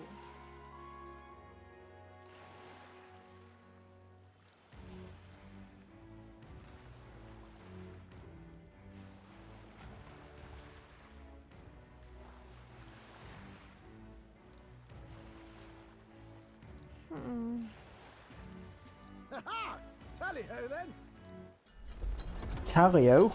Ha! Tally-ho then! Tally-ho?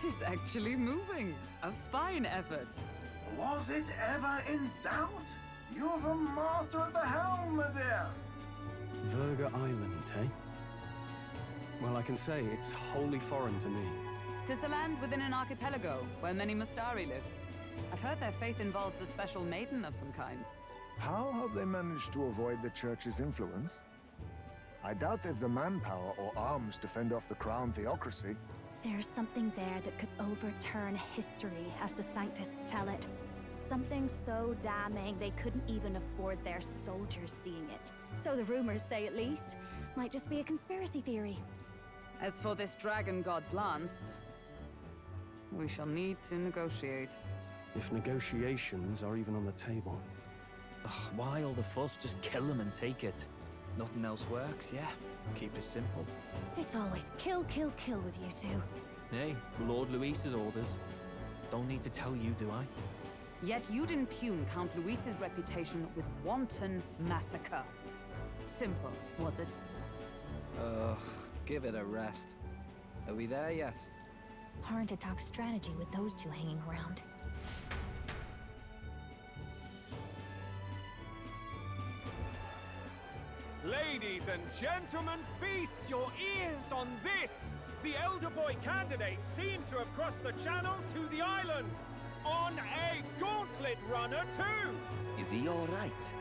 Tis actually moving. A fine effort. Was it ever in doubt? You're the master at the helm, my dear. Verga Island, eh? Well, I can say it's wholly foreign to me. 'Tis a land within an archipelago where many Mustari live. I've heard their faith involves a special maiden of some kind. How have they managed to avoid the church's influence? I doubt they've the manpower or arms to fend off the crown theocracy. There's something there that could overturn history, as the Sanctists tell it. Something so damning they couldn't even afford their soldiers seeing it. So the rumors say, at least. Might just be a conspiracy theory. As for this dragon god's lance, we shall need to negotiate. If negotiations are even on the table. Ugh, why all the fuss? Just kill them and take it. Nothing else works, yeah? Keep it simple. It's always kill, kill, kill with you two. Hey, Lord Luis's orders. Don't need to tell you, do I? Yet you'd impugn Count Luis's reputation with wanton massacre. Simple, was it? Ugh, give it a rest. Are we there yet? Hard to talk strategy with those two hanging around. Ladies and gentlemen, feast your ears on this! The elder boy candidate seems to have crossed the channel to the island! On a gauntlet runner too! Is he alright?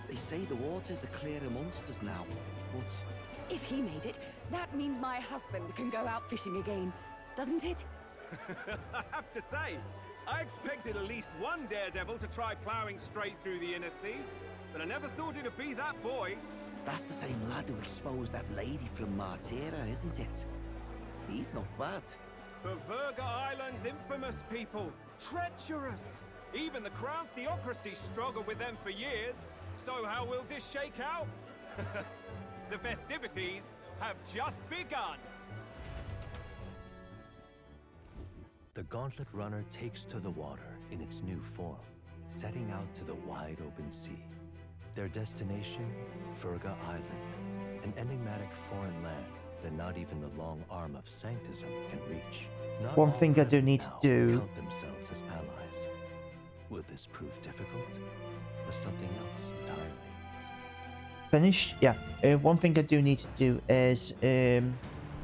They say the waters are clear amongst us now, but... If he made it, that means my husband can go out fishing again, doesn't it? I have to say, I expected at least one daredevil to try ploughing straight through the inner sea, but I never thought it'd be that boy. That's the same lad who exposed that lady from Martira, isn't it? He's not bad. But Verga Island's infamous people. Treacherous! Even the crown theocracy struggled with them for years. So how will this shake out? The festivities have just begun. The Gauntlet Runner takes to the water in its new form, setting out to the wide open sea. Their destination, Verga Island, an enigmatic foreign land that not even the long arm of Sanctism can reach. Not One all thing I do present need to now do. count themselves as allies. Will this prove difficult, or something else entirely? Finished? Yeah. One thing I do need to do is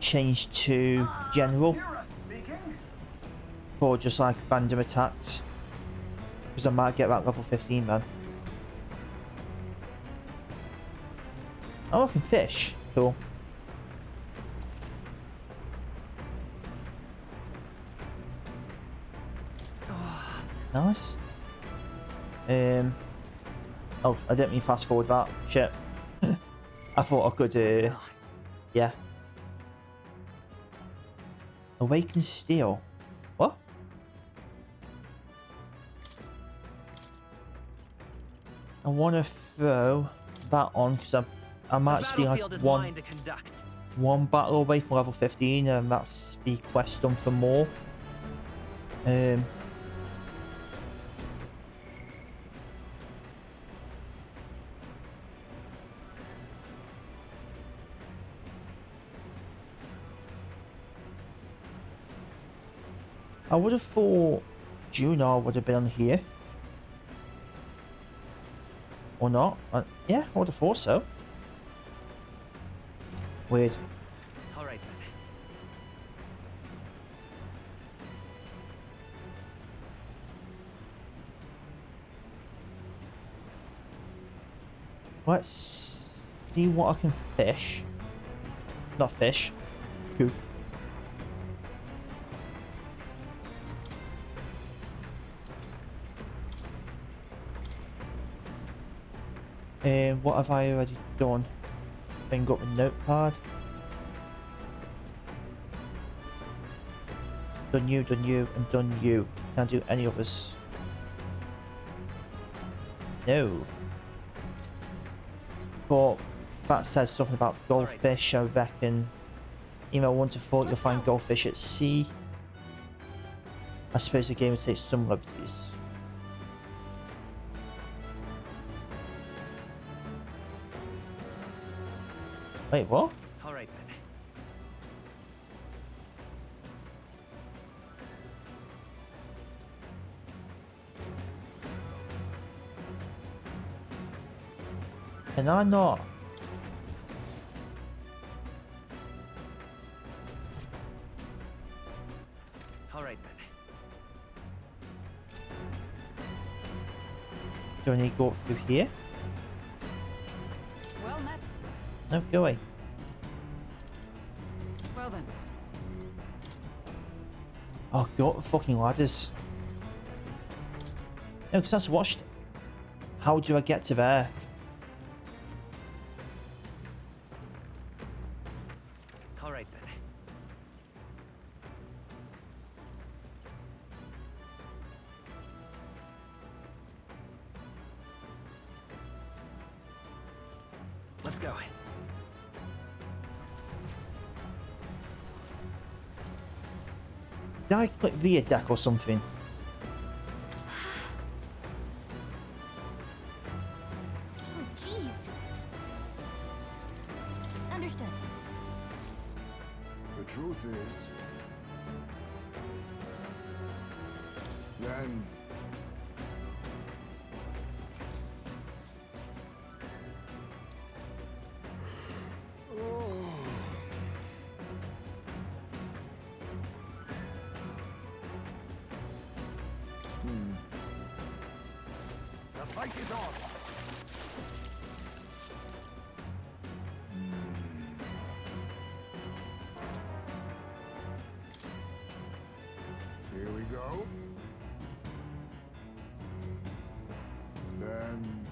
change to general for just like random attacks, because I might get that level 15 then. Oh, I can fish. Cool. Nice. Oh, I didn't mean fast forward that. Shit. I thought I could, yeah. Awaken Steel. What? I want to throw that on because I might just be like one battle away from level 15, and that's the quest done for more. I would have thought Junar would have been on here. Or not. Yeah, I would have thought so. Weird. Alright then. Let's see what I can fish. Not fish. Coop. What have I already done? Then got the notepad. Done you, and done you. Can't do any others. No. But that says something about goldfish, I reckon. Even though I wouldn't have thought you'll find goldfish at sea. I suppose the game would take some liberties. Wait, what? All right then. Can I not? All right then. Do I need to go up through here? Well met. No, go away. Well then. Oh, go up the fucking ladders. No, because that's watched. How do I get to there? All right then. Let's go. Did I click the deck or something? Oh, jeez. Understood. The truth is... Then... The fight is on. Here we go. Then...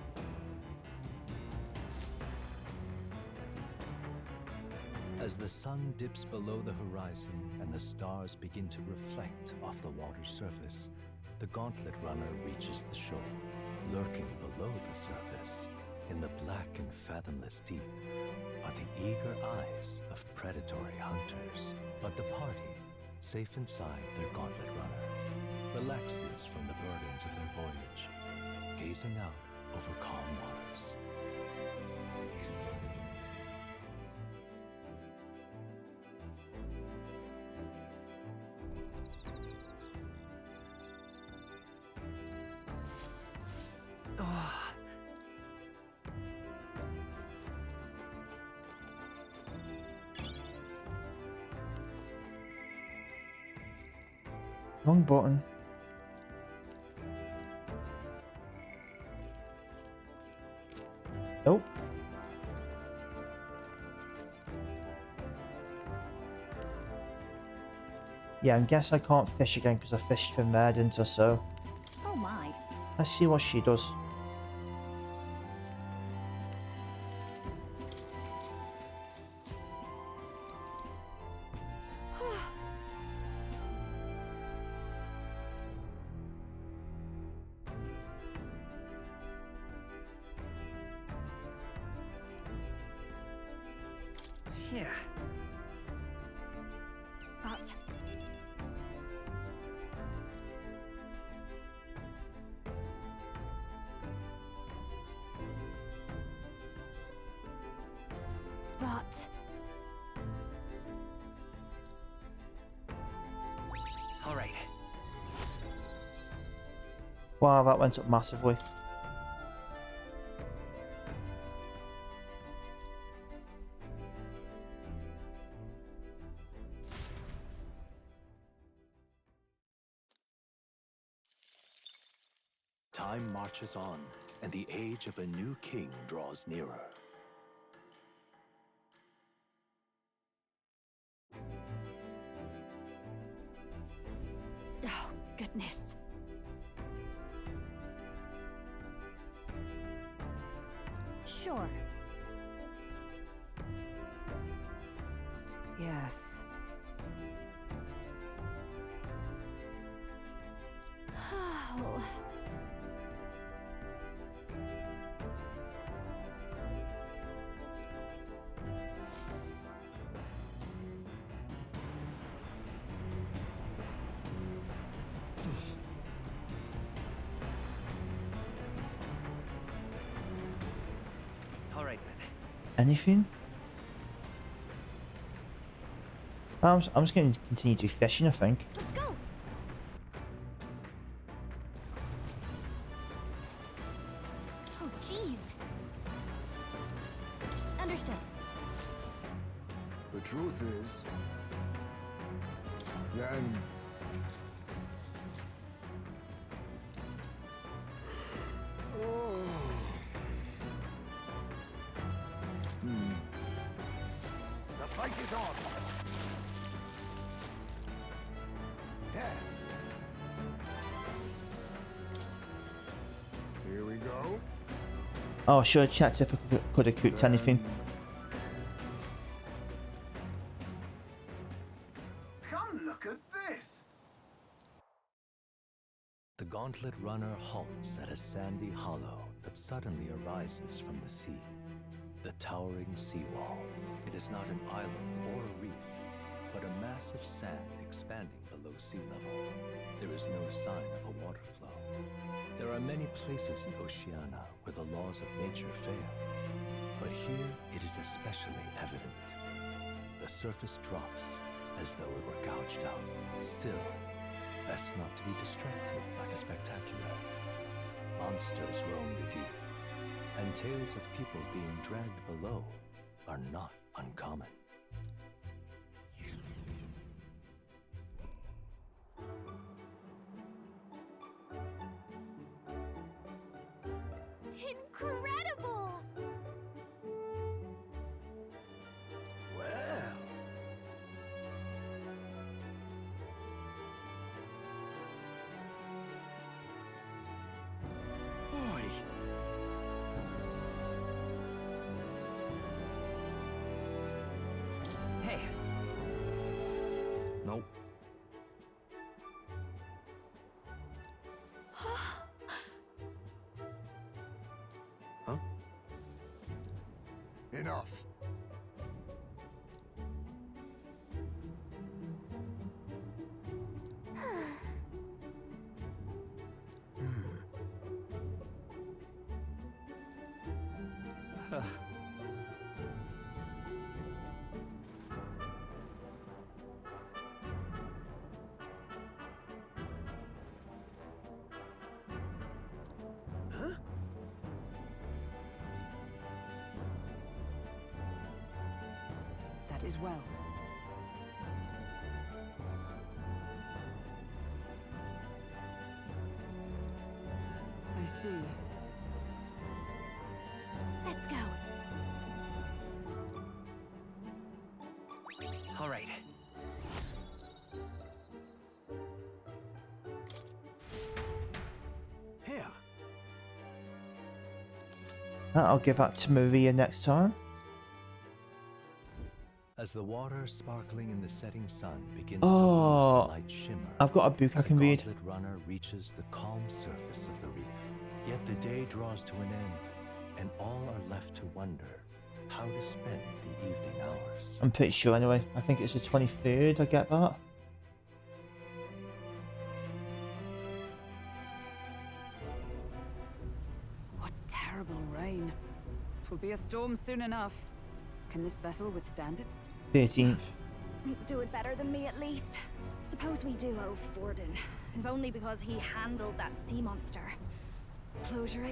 As the sun dips below the horizon and the stars begin to reflect off the water's surface, the Gauntlet Runner reaches the shore. Lurking below the surface, in the black and fathomless deep, are the eager eyes of predatory hunters. But the party, safe inside their Gauntlet Runner, relaxes from the burdens of their voyage, gazing out over calm waters. Wrong button. Nope. Yeah, I guess I can't fish again because I fished from there, didn't I? So Oh my. let's see what she does. Yeah. But... But... All right. Wow, that went up massively. Time marches on, and the age of a new king draws nearer. Oh, goodness. Sure. Yes. Oh. All right then. Anything? I'm just going to continue to do fishing, I think. Let's go. Oh, jeez. Understood. The truth is, then the fight is on. There. Here we go. Oh, sure, chat if I could have cooked anything. Come look at this. The Gauntlet Runner halts at a sandy hollow that suddenly arises from the sea. The towering seawall. It is not an island or a reef, but a mass of sand expanding below sea level. There is no sign of a water flow. There are many places in Oceania where the laws of nature fail, but here it is especially evident. The surface drops as though it were gouged out. Still, best not to be distracted by the spectacular. Monsters roam the deep, and tales of people being dragged below are not uncommon. Incredible! Well. Oi. Hey. Nope. Huh? Enough. That is well. I see. Let's go. All right. Here. I'll give that to Maria next time. As the water sparkling in the setting sun begins Oh, to lose the light shimmer, I've got a book I can the read. Gauntlet Runner reaches the calm surface of the reef. Yet the day draws to an end, and all are left to wonder how to spend the evening hours. I'm pretty sure anyway. I think it's the 23rd, I get that. What terrible rain. Twill be a storm soon enough. Can this vessel withstand it? 13th. Let's do it better than me at least. Suppose we do owe Forden, if only because he handled that sea monster. Closure,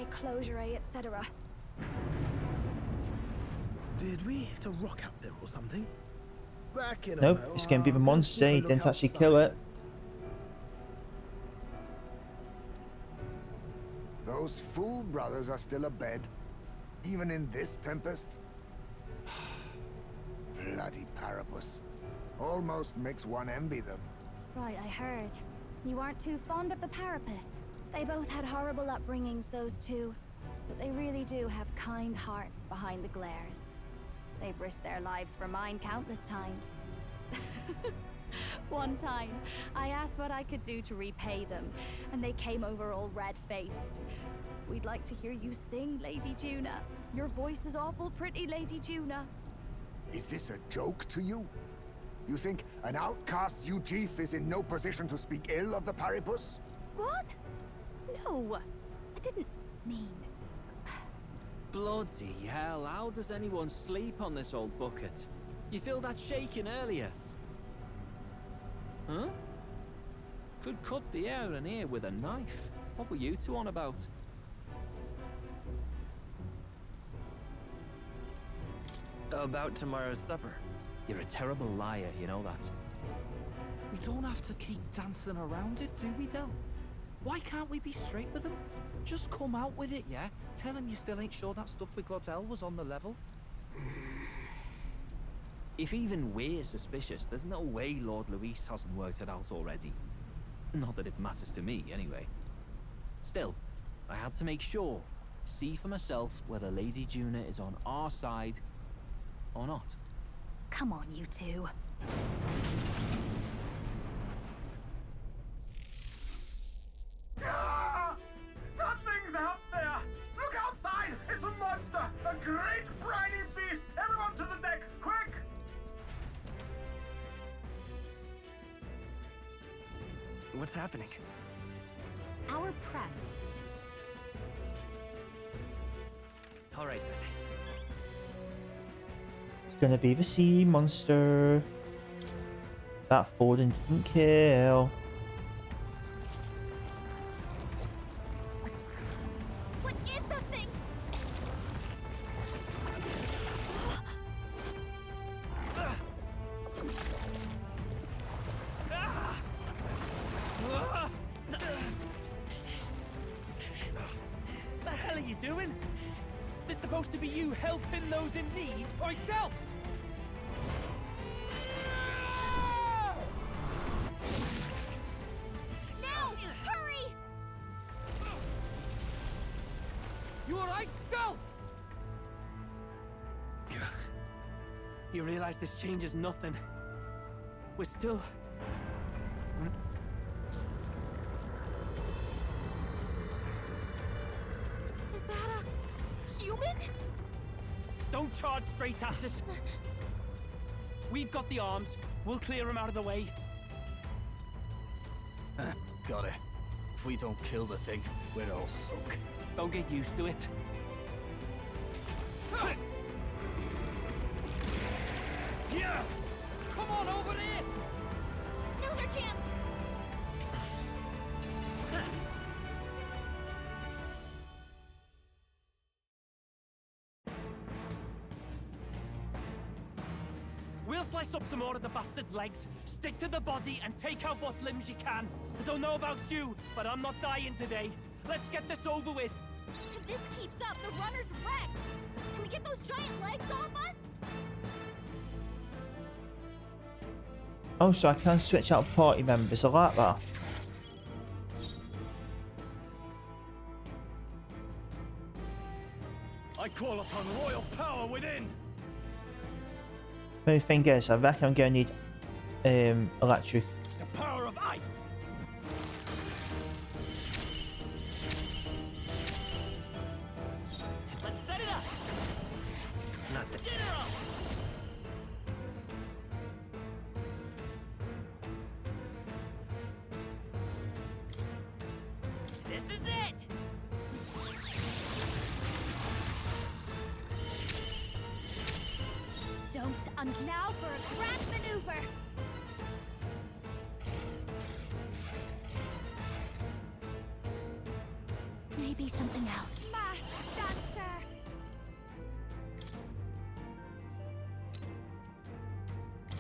etc. Did we hit a rock out there or something? Back in a Nope, mo, it's going to be the I'll go monster. keep a He look didn't actually outside. kill it. Those fool brothers are still abed, even in this tempest. Bloody Parapus. Almost makes one envy them. Right, I heard. You aren't too fond of the Parapus. They both had horrible upbringings, those two. But they really do have kind hearts behind the glares. They've risked their lives for mine countless times. One time, I asked what I could do to repay them, and they came over all red-faced. We'd like to hear you sing, Lady Juna. Your voice is awful pretty, Lady Juna. Is this a joke to you? You think an outcast Ujif is in no position to speak ill of the Paripus? What? No, I didn't mean... Bloody hell, how does anyone sleep on this old bucket? You feel that shaking earlier? Huh? Could cut the air in here with a knife. What were you two on about? About tomorrow's supper. You're a terrible liar, you know that. We don't have to keep dancing around it, do we, Del? Why can't we be straight with him? Just come out with it, yeah? Tell him you still ain't sure that stuff with Glottel was on the level. If even we're suspicious, there's no way Lord Luis hasn't worked it out already. Not that it matters to me, anyway. Still, I had to make sure, see for myself whether Lady Juna is on our side or not. Come on, you two. Ah! Something's out there! Look outside! It's a monster! A great briny beast! Everyone to the deck, quick! What's happening? Our prep. All right, then. It's gonna be the sea monster that Forden didn't kill. What is that thing? The hell are you doing? This supposed to be you helping those in need, or tell? Now! Hurry! You alright, Del? You realize this changes nothing. We're still... Is that a human? Don't charge straight at it. We've got the arms. We'll clear him out of the way. Got it. If we don't kill the thing, we're all sunk. Don't get used to it. Yeah! Come on over there! Now's our chance! We'll slice up some more of the bastard's legs, stick to the body, and take out what limbs you can. I don't know about you, but I'm not dying today. Let's get this over with. If this keeps up, the runner's wrecked! Can we get those giant legs off us? Oh, so I can switch out party members. I like that. I call upon royal power within. The only thing is, I reckon I'm gonna need electric. The power of ice. Let's set it up. Not the general. This is it. Don't, and now for a grand maneuver! Maybe something else. Masked dancer!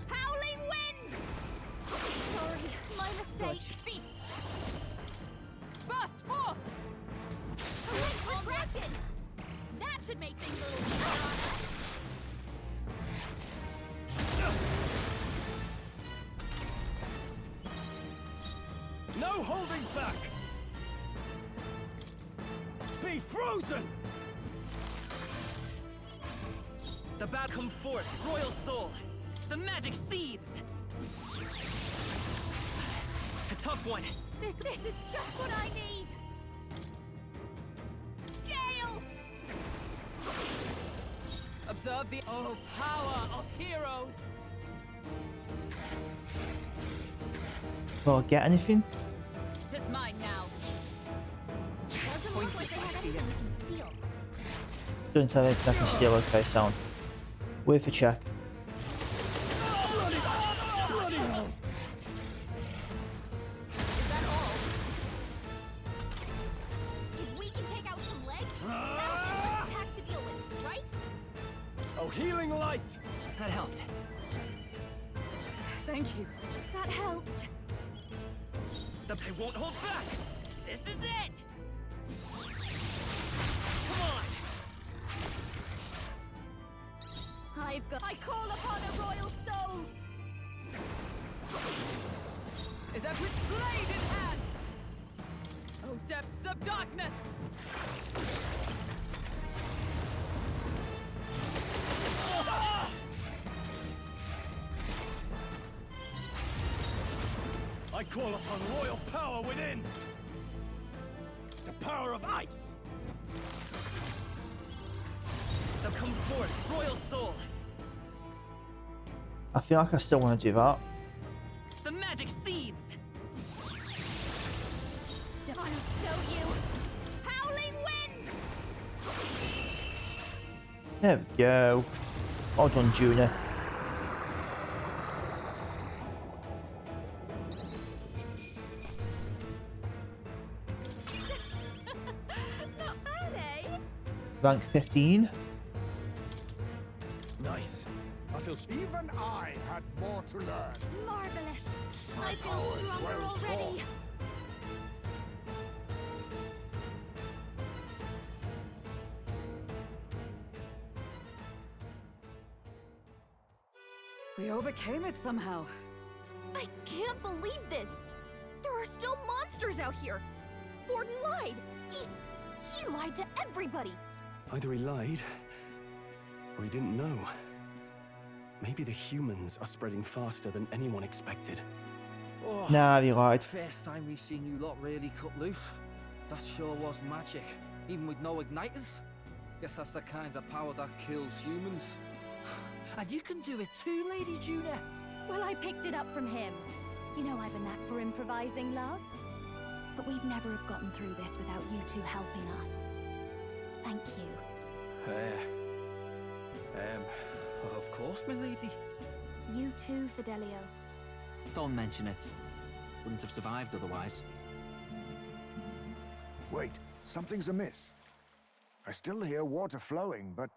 Howling wind! Sorry, my mistake. Feet. Burst forth. Retraction! That should make things a little easier. No holding back! Be frozen! The bad come forth, royal soul. The magic seethes. A tough one. This is just what I need! Gale! Observe the power of heroes. Will I get anything? Tis mine now. Doesn't look like they have anything we can steal. Don't tell me if I can steal. Okay, sound. Worth a check. Is that all? If we can take out some legs, that'll be less attack to deal with, right? Oh, healing light! That helped. Thank you. That helped. They won't hold back! This is it! Come on! I call upon a royal soul. Is that with blade in hand? Oh, depths of darkness! I call upon royal power within! The power of ice! Now come forth, royal soul! I feel like I still want to do that. The magic seeds! I'll show you. Howling wind! There we go. Well done, Juna. Not bad, eh? Rank 15. Nice. I feel Even I had more to learn. Marvelous. My I feel power stronger swells already. forth. We overcame it somehow. I can't believe this. There are still monsters out here. Forden lied. He lied to everybody. either he lied, or he didn't know. Maybe the humans are spreading faster than anyone expected. Oh, Nah, he lied. First time we've seen you lot really cut loose. That sure was magic, even with no igniters. Guess that's the kind of power that kills humans. And you can do it too, Lady Juna. Well, I picked it up from him. You know I've a knack for improvising, love. But we'd never have gotten through this without you two helping us. Thank you. Of course, my lady. You too, Fidelio. Don't mention it. Wouldn't have survived otherwise. Wait, something's amiss. I still hear water flowing, but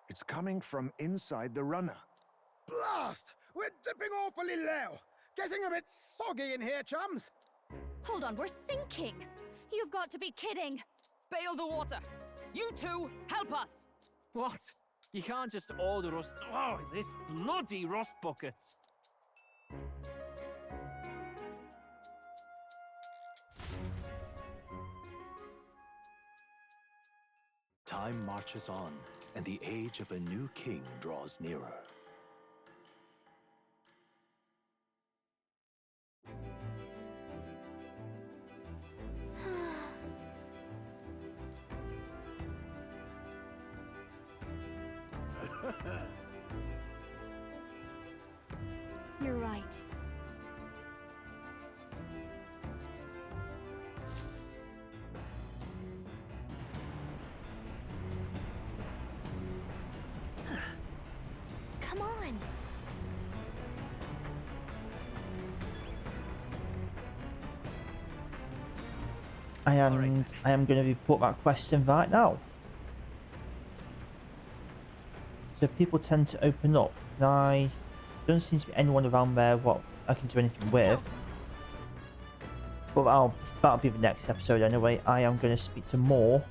it's coming from inside the runner. Blast! We're dipping awfully low. Getting a bit soggy in here, chums. Hold on, we're sinking. You've got to be kidding. Bail the water. You two, help us. What? You can't just order us. Oh, this bloody rust buckets. Time marches on, and the age of a new king draws nearer. You're right. Come on. I am going to report that question right now. So people tend to open up. I don't seem to be anyone around there what I can do anything with. But that'll be the next episode anyway. I am going to speak to more.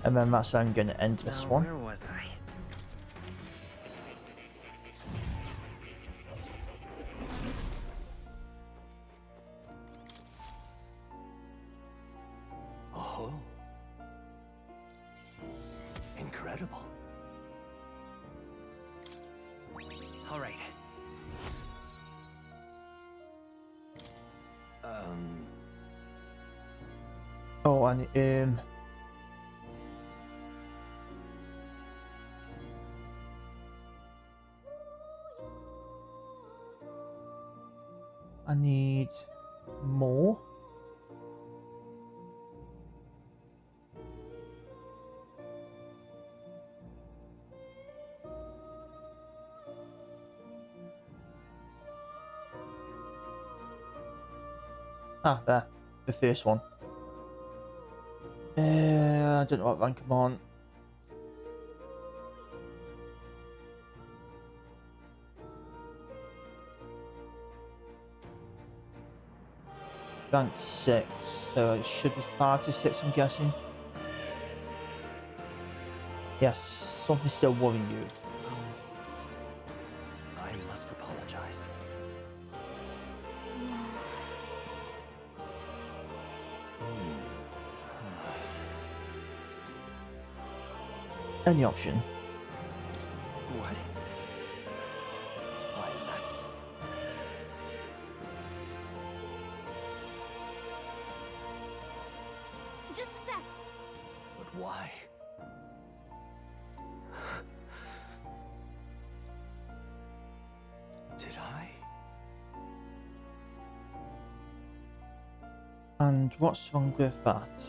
And then that's how I'm going to end this one. Where was I? Oh. Incredible. All right. Oh, and more. Ah, there. The first one. I don't know what rank I'm on. Rank 6, so it should be 5 to 6, I'm guessing. Yes, something's still worrying you. I must apologize. Any option? What? Why, that's... Just a sec. But why? Did I? And what's wrong with that?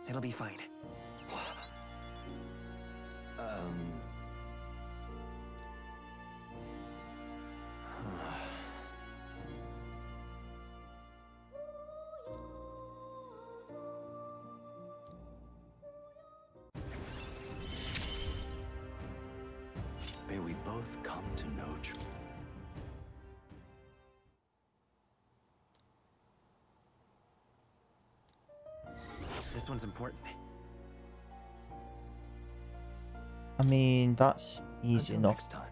It'll be fine. May we both come to know truth. This one's important. I mean, that's easy Until enough. next time.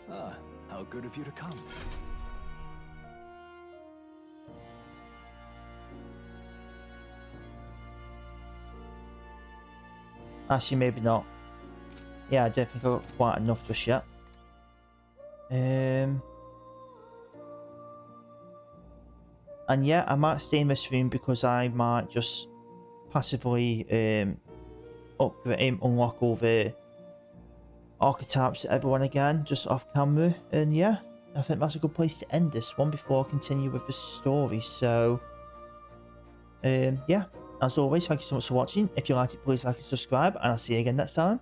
Ah, how good of you to come. Actually, maybe not. Yeah, I don't think I got quite enough just yet. And yeah, I might stay in this room because I might just passively upgrade, unlock all the archetypes to everyone again, just off camera. And yeah, I think that's a good place to end this one before I continue with the story. So yeah, as always, thank you so much for watching. If you liked it, please like and subscribe, and I'll see you again next time.